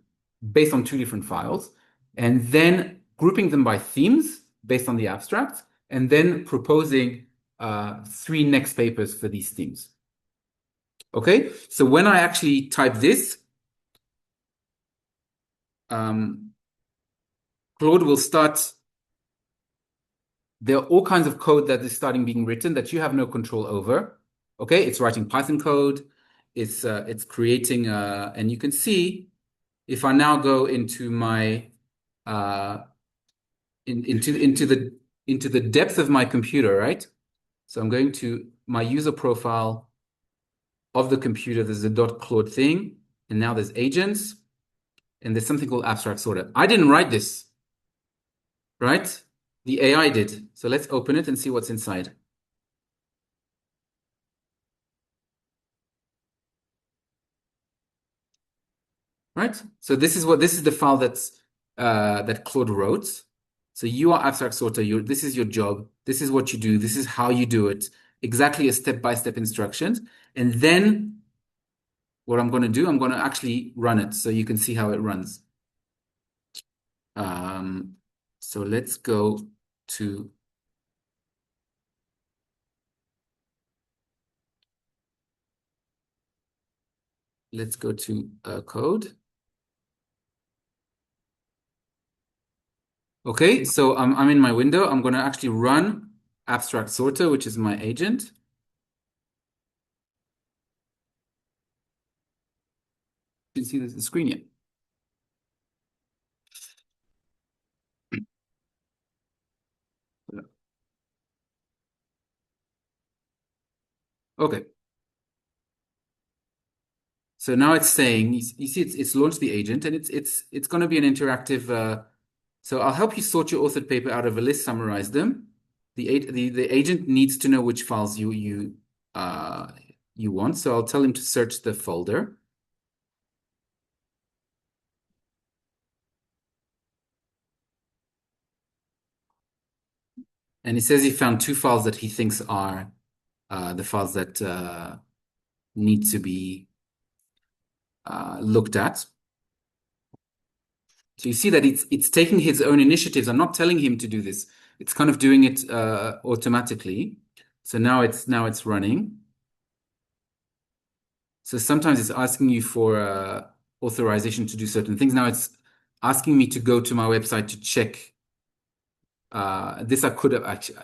based on 2 different files, and then grouping them by themes based on the abstract, and then proposing 3 next papers for these themes. Okay, so when I actually type this, Claude will start. There are all kinds of code that is starting being written that you have no control over. Okay, it's writing Python code. It's creating, and you can see if I now go into my into the depth of my computer, right? So I'm going to my user profile of the computer. There's a .claude thing, and now there's agents, and there's something called abstract sorter. I didn't write this, right? The AI did. So let's open it and see what's inside. Right? So this is the file that Claude wrote. So you are abstract sorter. This is your job. This is what you do. This is how you do it. Exactly a step-by-step instructions. And then what I'm going to do, I'm going to actually run it so you can see how it runs. So let's go to code. Okay, so I'm in my window. I'm going to actually run abstract sorter, which is my agent. You can see the screen yet. Okay. So now it's saying, you see, it's launched the agent, and it's going to be an interactive. So I'll help you sort your authored paper out of a list, summarize them. The agent needs to know which files you want. So I'll tell him to search the folder. And he says he found 2 files that he thinks are the files that need to be looked at. So you see that it's taking his own initiatives. I'm not telling him to do this. It's kind of doing it automatically. So now it's running. So sometimes it's asking you for authorization to do certain things. Now it's asking me to go to my website to check. This I could have actually,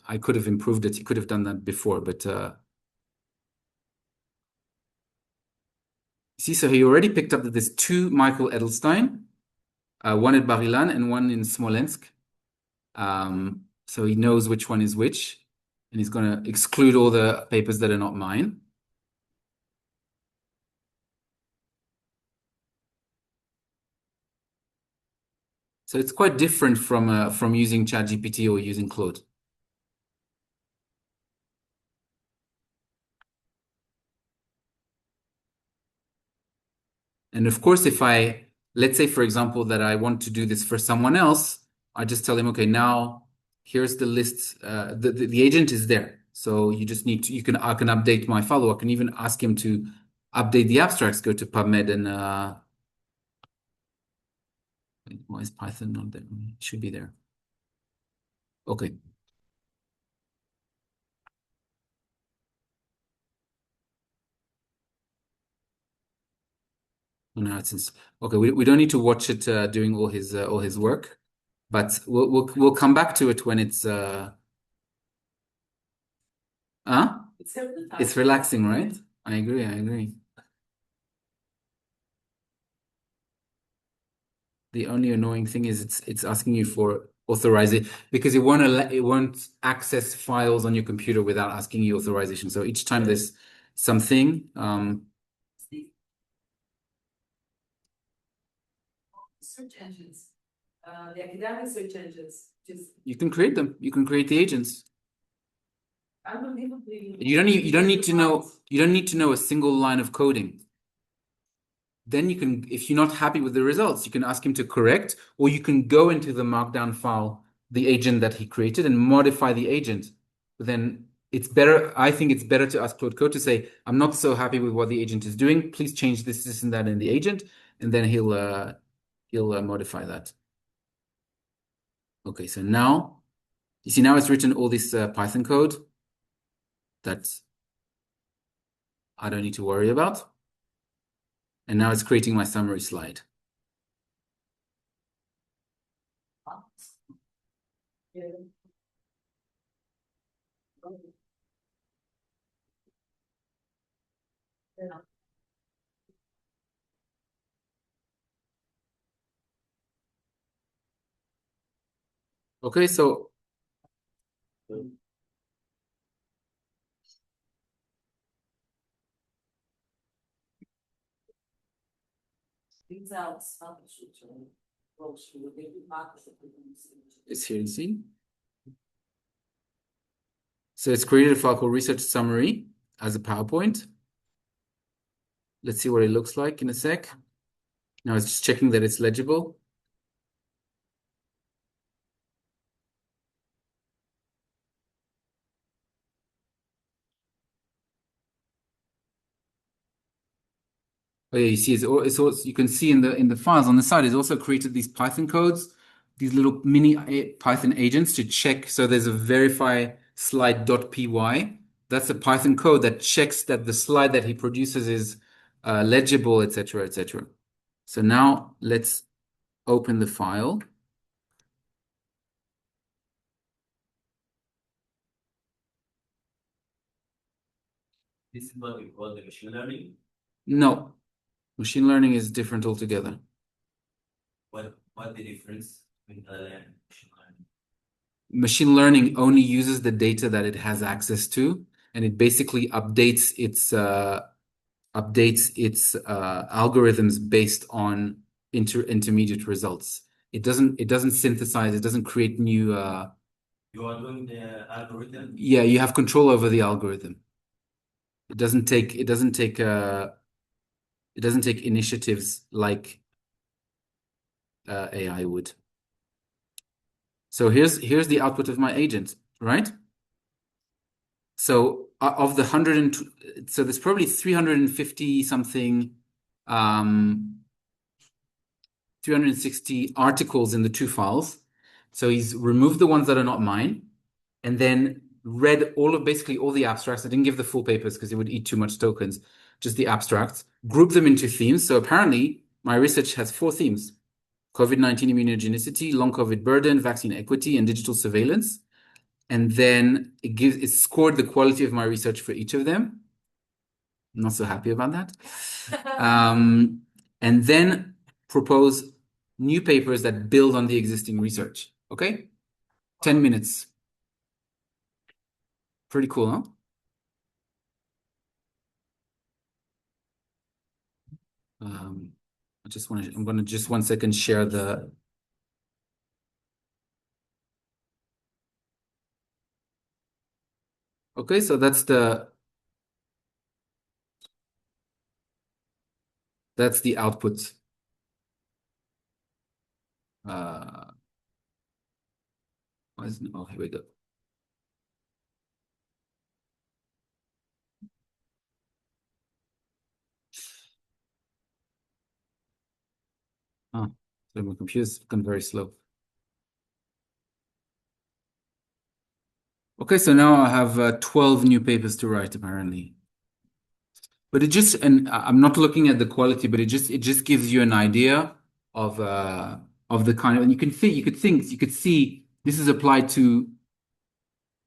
I could have improved it. You could have done that before, but see, so he already picked up that there's 2 Michael Edelstein, one at Bar Ilan and one in Smolensk. So he knows which one is which, and he's going to exclude all the papers that are not mine. So it's quite different from using ChatGPT or using Claude. And of course, let's say, for example, that I want to do this for someone else, I just tell him, okay, now here's the list. The agent is there. So you just need to, I can update my follow. I can even ask him to update the abstracts, go to PubMed and, why is Python not there? It should be there. Okay. No, it's okay. We don't need to watch it doing all his work, but we'll come back to it when it's huh? It's relaxing, right? I agree. I agree. The only annoying thing is it's asking you for authorization because it won't access files on your computer without asking you authorization. So each time there's something, Search engines, the academic search engines, just you can create them. You can create the agents. unbelievably. You don't need to know a single line of coding. Then you can, if you're not happy with the results, you can ask him to correct, or you can go into the markdown file, the agent that he created, and modify the agent. But then it's better, I think it's better to ask Claude Code to say, I'm not so happy with what the agent is doing. Please change this, and that in the agent, and then he'll modify that. Okay, so now, you see now it's written all this Python code that I don't need to worry about. And now it's creating my summary slide. Yeah. Yeah. Okay, so Things out, not the shooter. it's here, you see. So it's created a file called research summary as a PowerPoint. Let's see what it looks like in a sec. Now it's just checking that it's legible. Oh yeah, you see, it's also, you can see in the files on the side, it's also created these Python codes, these little mini Python agents to check. So there's a verify slide.py. That's a Python code that checks that the slide that he produces is legible, etc., etc. So now let's open the file. This is what we call the machine learning. No, machine learning is different altogether. What the difference between LLM and machine learning? Machine learning only uses the data that it has access to, and it basically updates its algorithms based on intermediate results. It doesn't synthesize. It doesn't create new. You are doing the algorithm. Yeah, you have control over the algorithm. It doesn't take. It doesn't take. It doesn't take initiatives like AI would. So here's the output of my agent, right? So of the 100 so there's probably 350 something 360 articles in the two files. So he's removed the ones that are not mine and then read basically all the abstracts. I didn't give the full papers because it would eat too much tokens, just the abstracts, group them into themes. So apparently my research has 4 themes: COVID-19 immunogenicity, long COVID burden, vaccine equity, and digital surveillance. And then it scored the quality of my research for each of them. I'm not so happy about that. And then propose new papers that build on the existing research. Okay? 10 minutes. Pretty cool, huh? I'm going to just 1 second share the. Okay, so that's the output. Oh, here we go. Oh, so my computer's gone very slow. Okay, so now I have 12 new papers to write, apparently. But it just, and I'm not looking at the quality, but it just gives you an idea of the kind of, and you could see this is applied to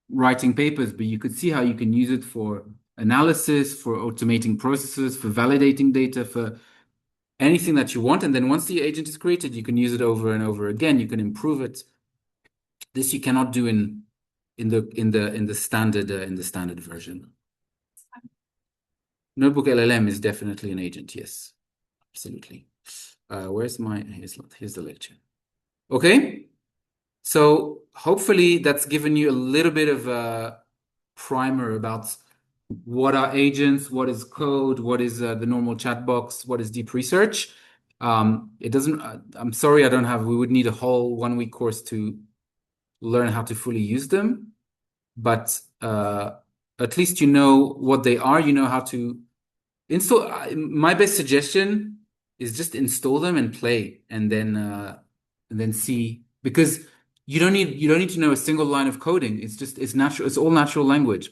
writing papers, but you could see how you can use it for analysis, for automating processes, for validating data, for anything that you want. And then once the agent is created, you can use it over and over again. You can improve it. This you cannot do in the standard version. Notebook LLM is definitely an agent. Yes, absolutely. Here's the lecture. Okay. So hopefully that's given you a little bit of a primer about what are agents, what is code, what is the normal chat box, what is deep research. It doesn't, I'm sorry, we would need a whole 1 week course to learn how to fully use them, but at least you know what they are, you know how to install. My best suggestion is just install them and play, and then see, because you don't need to know a single line of coding. It's natural. It's all natural language.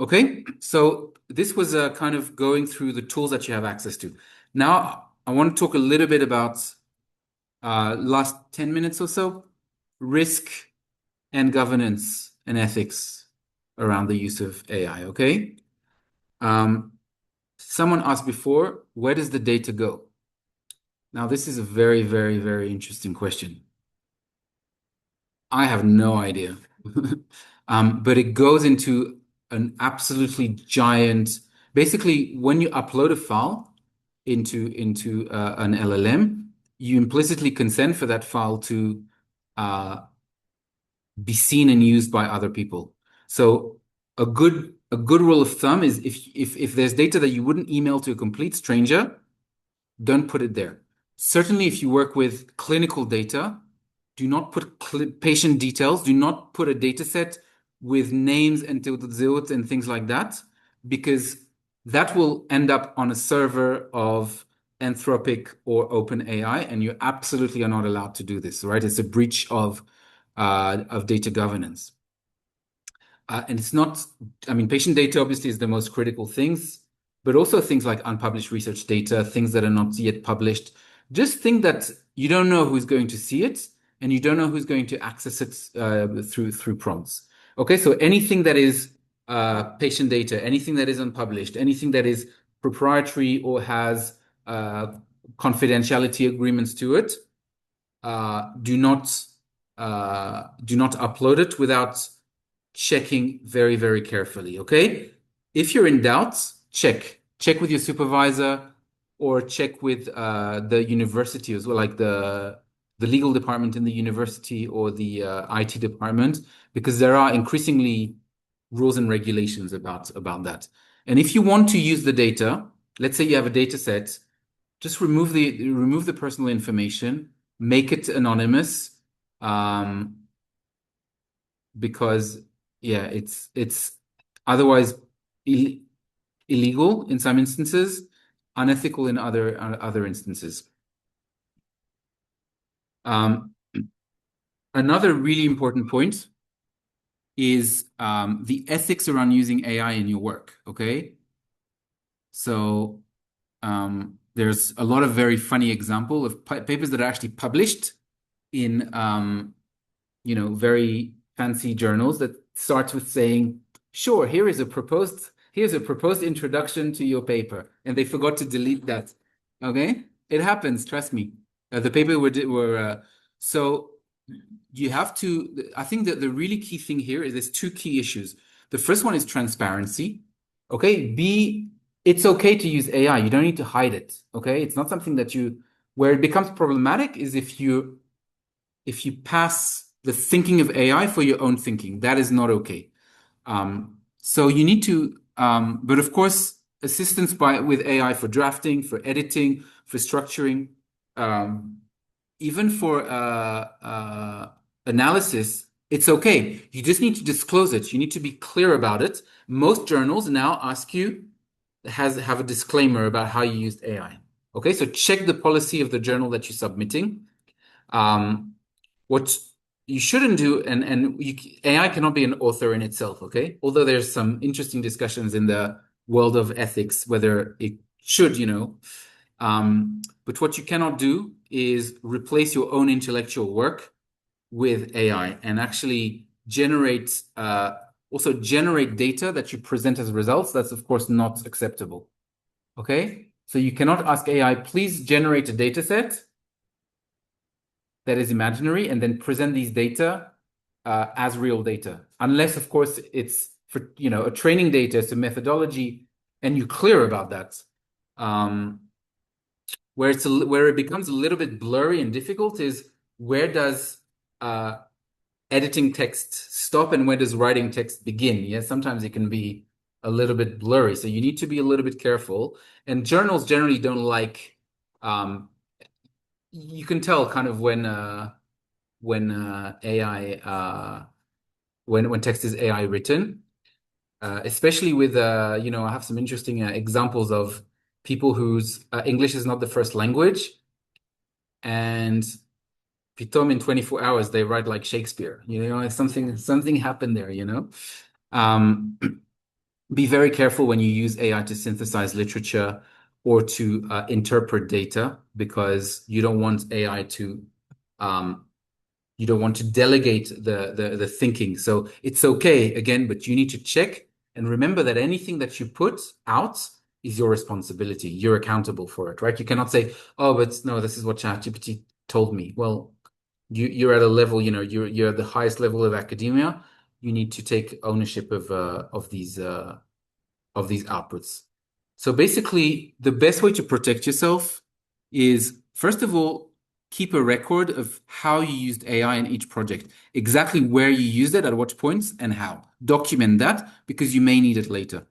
Okay, so this was kind of going through the tools that you have access to. Now I want to talk a little bit about last 10 minutes or so, risk and governance and ethics around the use of AI. Okay. Someone asked before, where does the data go? Now, this is a very, very, very interesting question. I have no idea. But it goes into an absolutely giant, basically, when you upload a file into an LLM, you implicitly consent for that file to be seen and used by other people. So a good rule of thumb is if there's data that you wouldn't email to a complete stranger, don't put it there. Certainly, if you work with clinical data, do not put patient details. Do not put a data set with names and Teutot and things like that, because that will end up on a server of Anthropic or OpenAI, and you absolutely are not allowed to do this, right? It's a breach of data governance. And it's not, I mean, patient data obviously is the most critical things, but also things like unpublished research data, things that are not yet published. Just think that you don't know who's going to see it, and you don't know who's going to access it through prompts. Okay, so anything that is patient data, anything that is unpublished, anything that is proprietary or has confidentiality agreements to it, do not upload it without checking very, very carefully. Okay, if you're in doubt, check with your supervisor, or check with the university as well, like the legal department in the university or the IT department, because there are increasingly rules and regulations about that. And if you want to use the data, let's say you have a data set, just remove the personal information, make it anonymous, because yeah, it's otherwise illegal in some instances, unethical in other instances. Another really important point is the ethics around using AI in your work. Okay, so there's a lot of very funny example of papers that are actually published in very fancy journals that starts with saying, sure, here's a proposed introduction to your paper, and they forgot to delete that. Okay, it happens, trust me. The paper were so you have to, I think that the really key thing here is there's two key issues. The first one is transparency. Okay, it's okay to use AI. You don't need to hide it. Okay, it's not something that where it becomes problematic is if you pass the thinking of AI for your own thinking. That is not okay. So you need to, but of course, assistance with AI for drafting, for editing, for structuring, even for analysis, it's okay. You just need to disclose it. You need to be clear about it. Most journals now ask you have a disclaimer about how you used AI. Okay, so check the policy of the journal that you're submitting. What you shouldn't do, AI cannot be an author in itself, okay? Although there's some interesting discussions in the world of ethics whether it should, but what you cannot do is replace your own intellectual work with AI and actually also generate data that you present as results. That's of course not acceptable. Okay? So you cannot ask AI, please generate a data set that is imaginary and then present these data as real data. Unless, of course, it's for a training data, it's a methodology, and you're clear about that. Where it becomes a little bit blurry and difficult is where does editing text stop and where does writing text begin? Yeah, sometimes it can be a little bit blurry, so you need to be a little bit careful. And journals generally don't like. You can tell kind of when AI when text is AI written, especially with I have some interesting examples of people whose English is not the first language, and pitom in 24 hours they write like Shakespeare. Something happened there. Um, be very careful when you use AI to synthesize literature or to interpret data because you don't want AI to you don't want to delegate the thinking. So it's okay again, but you need to check and remember that anything that you put out is your responsibility. You're accountable for it, right? You cannot say, "Oh, but no, this is what ChatGPT told me." Well, you're at a level, you're at the highest level of academia. You need to take ownership of these outputs. So basically, the best way to protect yourself is, first of all, keep a record of how you used AI in each project, exactly where you used it, at what points, and how. Document that because you may need it later.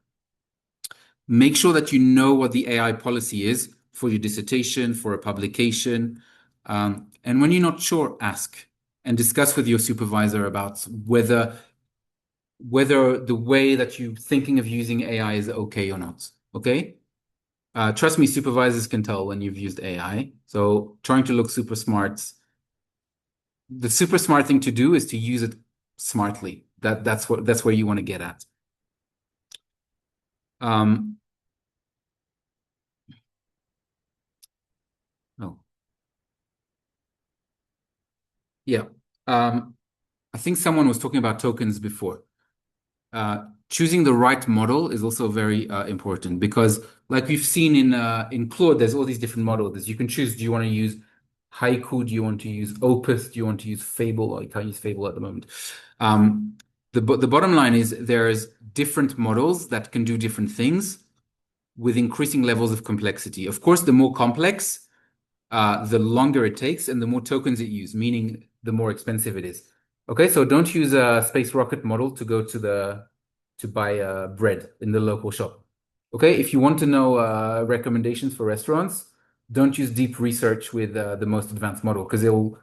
Make sure that you know what the AI policy is for your dissertation, for a publication. And when you're not sure, ask and discuss with your supervisor about whether the way that you're thinking of using AI is okay or not. Okay? Trust me, supervisors can tell when you've used AI. So trying to look super smart. The super smart thing to do is to use it smartly. That's where you want to get at. Oh, yeah. I think someone was talking about tokens before. Choosing the right model is also very important because, like we've seen in Claude, there's all these different models. You can choose: do you want to use Haiku? Do you want to use Opus? Do you want to use Fable? Or you can't use Fable at the moment. The bottom line is there's different models that can do different things with increasing levels of complexity. Of course, the more complex, the longer it takes and the more tokens it uses, meaning the more expensive it is. Okay, so don't use a space rocket model to go to buy bread in the local shop. Okay, if you want to know recommendations for restaurants, don't use deep research with the most advanced model because it'll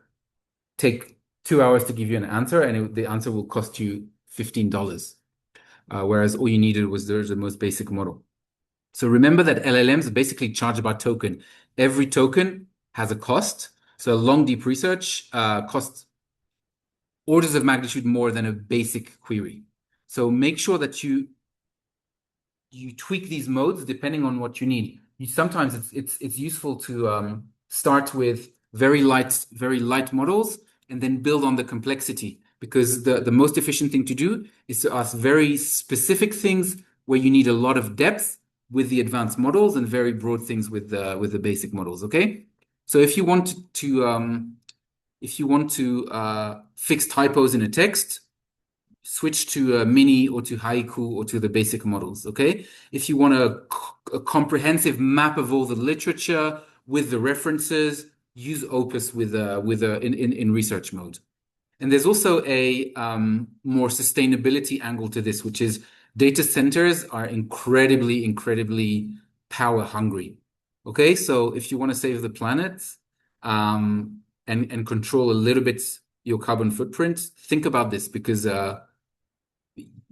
take 2 hours to give you an answer and the answer will cost you $15. Whereas all you needed was the most basic model. So remember that LLMs basically charge by token. Every token has a cost. So long deep research costs orders of magnitude more than a basic query. So make sure that you tweak these modes depending on what you need. Sometimes it's useful to start with very light models and then build on the complexity because the most efficient thing to do is to ask very specific things where you need a lot of depth with the advanced models and very broad things with the basic models. Okay, so if you want to fix typos in a text, switch to Mini or to Haiku or to the basic models. Okay, if you want a comprehensive map of all the literature with the references, use Opus in research mode. And there's also a more sustainability angle to this, which is data centers are incredibly power hungry. Okay, so if you want to save the planet and control a little bit your carbon footprint, think about this because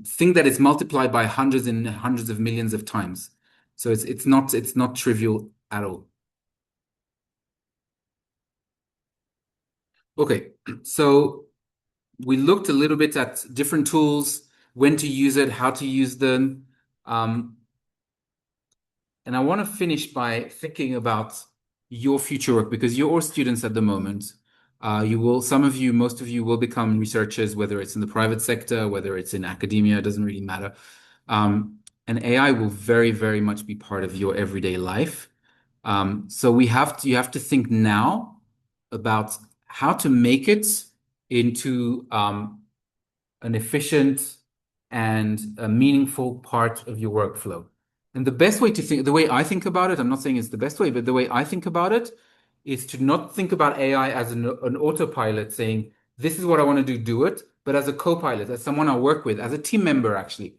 think that it's multiplied by hundreds and hundreds of millions of times. So it's not trivial at all. Okay, so we looked a little bit at different tools, when to use it, how to use them. And I want to finish by thinking about your future work because you're all students at the moment. Some of you, most of you will become researchers, whether it's in the private sector, whether it's in academia, it doesn't really matter. And AI will very, very much be part of your everyday life. So you have to think now about how to make it into an efficient and a meaningful part of your workflow. And the best way to think, the way I think about it, I'm not saying it's the best way, but the way I think about it is to not think about AI as an autopilot saying, this is what I want to do it, but as a co-pilot, as someone I work with, as a team member, actually.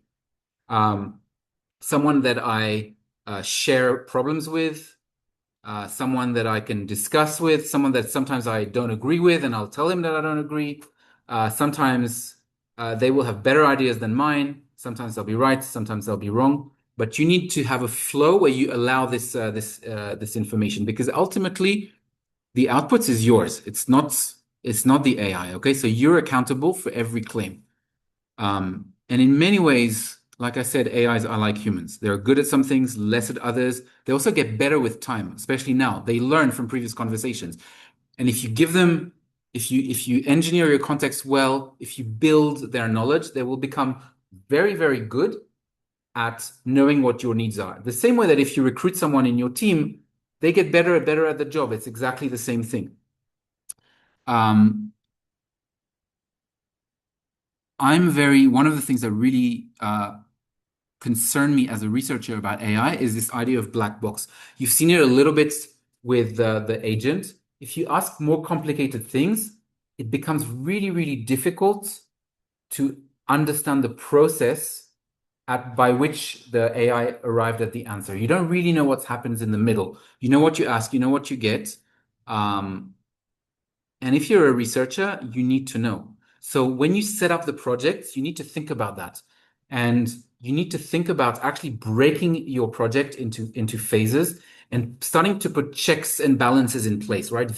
Someone that I share problems with, someone that I can discuss with, someone that sometimes I don't agree with, and I'll tell him that I don't agree. Sometimes they will have better ideas than mine. Sometimes they'll be right, sometimes they'll be wrong. But you need to have a flow where you allow this information because ultimately the outputs is yours. It's not the AI. Okay, so you're accountable for every claim. And in many ways, like I said, AIs are like humans. They're good at some things, less at others. They also get better with time, especially now. They learn from previous conversations. And if you give them, if you engineer your context well, if you build their knowledge, they will become very, very good at knowing what your needs are. The same way that if you recruit someone in your team, they get better and better at the job. It's exactly the same thing. One of the things that really concern me as a researcher about AI is this idea of black box. You've seen it a little bit with the agent. If you ask more complicated things, it becomes really, really difficult to understand the process by which the AI arrived at the answer. You don't really know what happens in the middle. You know what you ask, you know what you get. And if you're a researcher, you need to know. So when you set up the projects, you need to think about that. And you need to think about actually breaking your project into phases and starting to put checks and balances in place, right?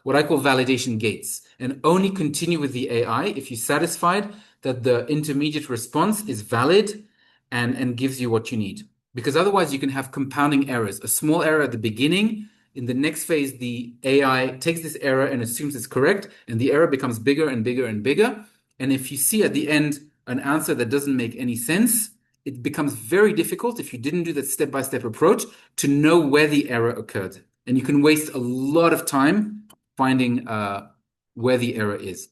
What I call validation gates, and only continue with the AI if you're satisfied that the intermediate response is valid and gives you what you need. Because otherwise you can have compounding errors. A small error at the beginning, in the next phase, the AI takes this error and assumes it's correct, and the error becomes bigger and bigger and bigger. And if you see at the end an answer that doesn't make any sense, it becomes very difficult if you didn't do that step-by-step approach to know where the error occurred. And you can waste a lot of time finding where the error is.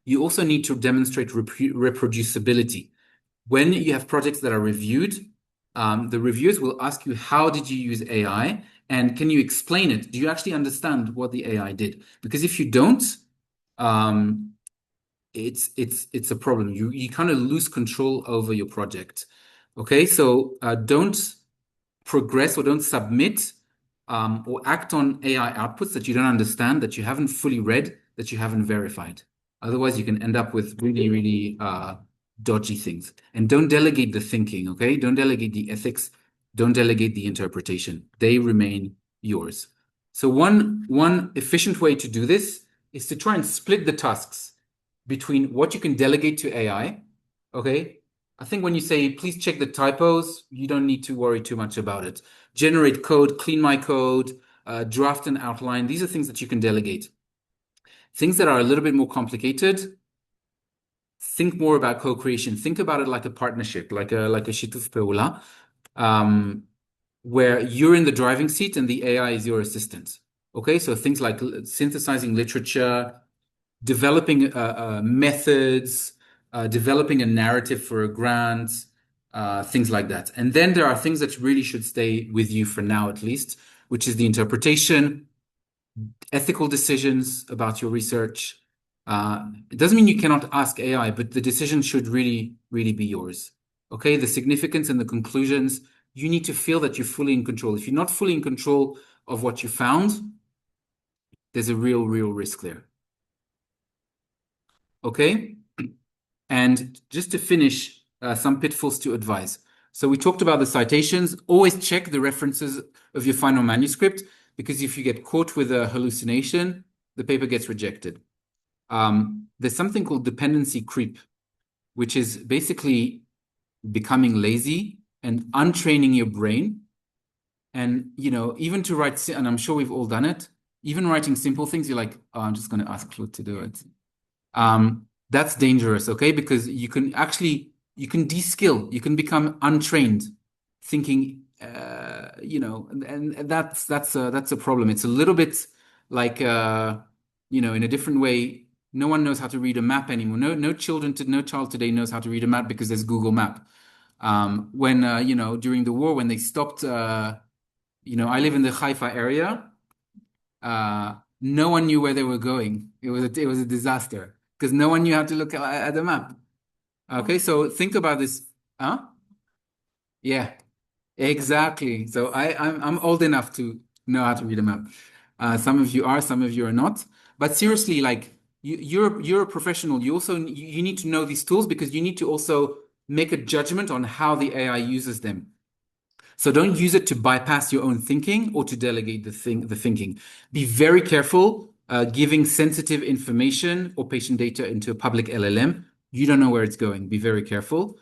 You also need to demonstrate reproducibility. When you have projects that are reviewed, the reviewers will ask you, how did you use AI? And can you explain it? Do you actually understand what the AI did? Because if you don't, it's a problem. You kind of lose control over your project. Okay, so don't progress or don't submit or act on AI outputs that you don't understand, that you haven't fully read, that you haven't verified. Otherwise, you can end up with really, really dodgy things. And don't delegate the thinking, okay? Don't delegate the ethics. Don't delegate the interpretation. They remain yours. So one efficient way to do this is to try and split the tasks between what you can delegate to AI, okay? I think when you say, please check the typos, you don't need to worry too much about it. Generate code, clean my code, draft an outline. These are things that you can delegate. Things that are a little bit more complicated, think more about co-creation. Think about it like a partnership, like a shituf peula, where you're in the driving seat and the AI is your assistant. Okay, so things like synthesizing literature, developing methods, developing a narrative for a grant, things like that. And then there are things that really should stay with you for now, at least, which is the interpretation, ethical decisions about your research. It doesn't mean you cannot ask AI, but the decision should really, really be yours. Okay, the significance and the conclusions, you need to feel that you're fully in control. If you're not fully in control of what you found, there's a real, real risk there. Okay? And just to finish, some pitfalls to advise. So we talked about the citations. Always check the references of your final manuscript, because if you get caught with a hallucination, the paper gets rejected. there's something called dependency creep, which is basically becoming lazy and untraining your brain. And, even to write, and I'm sure we've all done it, even writing simple things, you're like, oh, I'm just going to ask Claude to do it. That's dangerous, okay? Because you can de-skill, you can become untrained thinking, and that's a problem. It's a little bit like, in a different way. No one knows how to read a map anymore. No child today knows how to read a map because there's Google Map. When, during the war, when they stopped, I live in the Haifa area. No one knew where they were going. It was a disaster because no one knew how to look at the map. Okay, so think about this. Huh? Yeah, exactly. So I'm old enough to know how to read a map. Some of you are, some of you are not. But seriously, like you're a professional. You need to know these tools because you need to also make a judgment on how the AI uses them. So don't use it to bypass your own thinking or to delegate the thinking. Be very careful giving sensitive information or patient data into a public LLM. You don't know where it's going. Be very careful.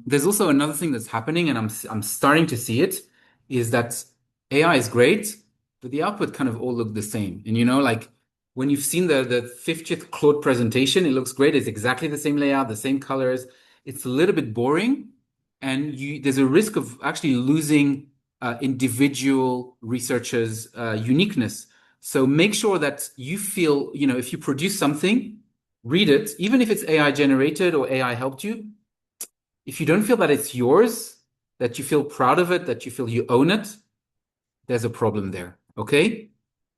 There's also another thing that's happening, and I'm starting to see it, is that AI is great, but the output kind of all look the same. And like when you've seen the 50th Claude presentation, it looks great. It's exactly the same layout, the same colors. It's a little bit boring and there's a risk of actually losing individual researchers' uniqueness. So make sure that you feel, if you produce something, read it, even if it's AI generated or AI helped you. If you don't feel that it's yours, that you feel proud of it, that you feel you own it, there's a problem there. Okay?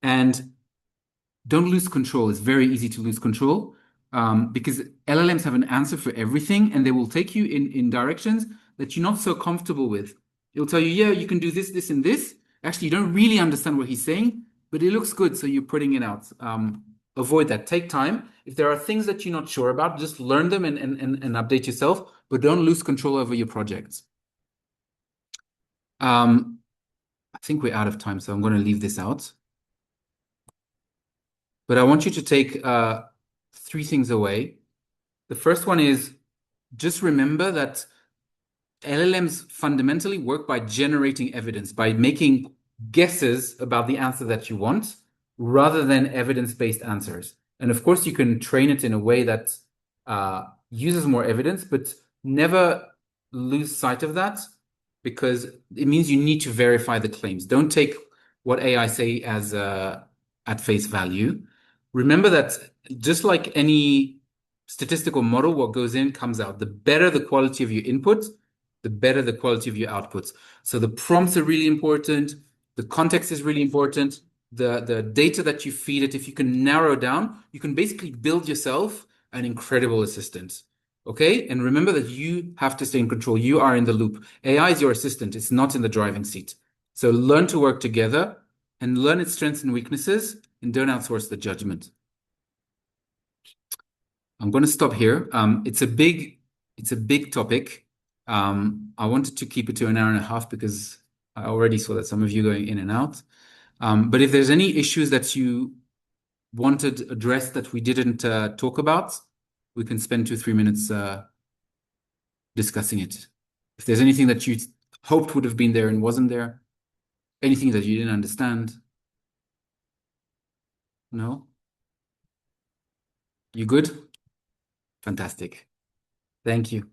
And don't lose control. It's very easy to lose control because LLMs have an answer for everything and they will take you in directions that you're not so comfortable with. It'll tell you, yeah, you can do this, this, and this. Actually, you don't really understand what he's saying, but it looks good, so you're putting it out. Avoid that. Take time. If there are things that you're not sure about, just learn them and update yourself, but don't lose control over your projects. I think we're out of time, so I'm going to leave this out. But I want you to take 3 things away. The first one is just remember that LLMs fundamentally work by generating evidence, by making guesses about the answer that you want, rather than evidence-based answers. And of course, you can train it in a way that uses more evidence, but never lose sight of that because it means you need to verify the claims. Don't take what AI say as at face value. Remember that just like any statistical model, what goes in comes out. The better the quality of your input, the better the quality of your outputs. So the prompts are really important. The context is really important. The data that you feed it, if you can narrow down, you can basically build yourself an incredible assistant. Okay? And remember that you have to stay in control. You are in the loop. AI is your assistant. It's not in the driving seat. So learn to work together and learn its strengths and weaknesses and don't outsource the judgment. I'm going to stop here. It's a big topic. I wanted to keep it to an hour and a half because I already saw that some of you going in and out. But if there's any issues that you wanted addressed that we didn't talk about, we can spend 2-3 minutes discussing it. If there's anything that you hoped would have been there and wasn't there, anything that you didn't understand, no? You good? Fantastic. Thank you.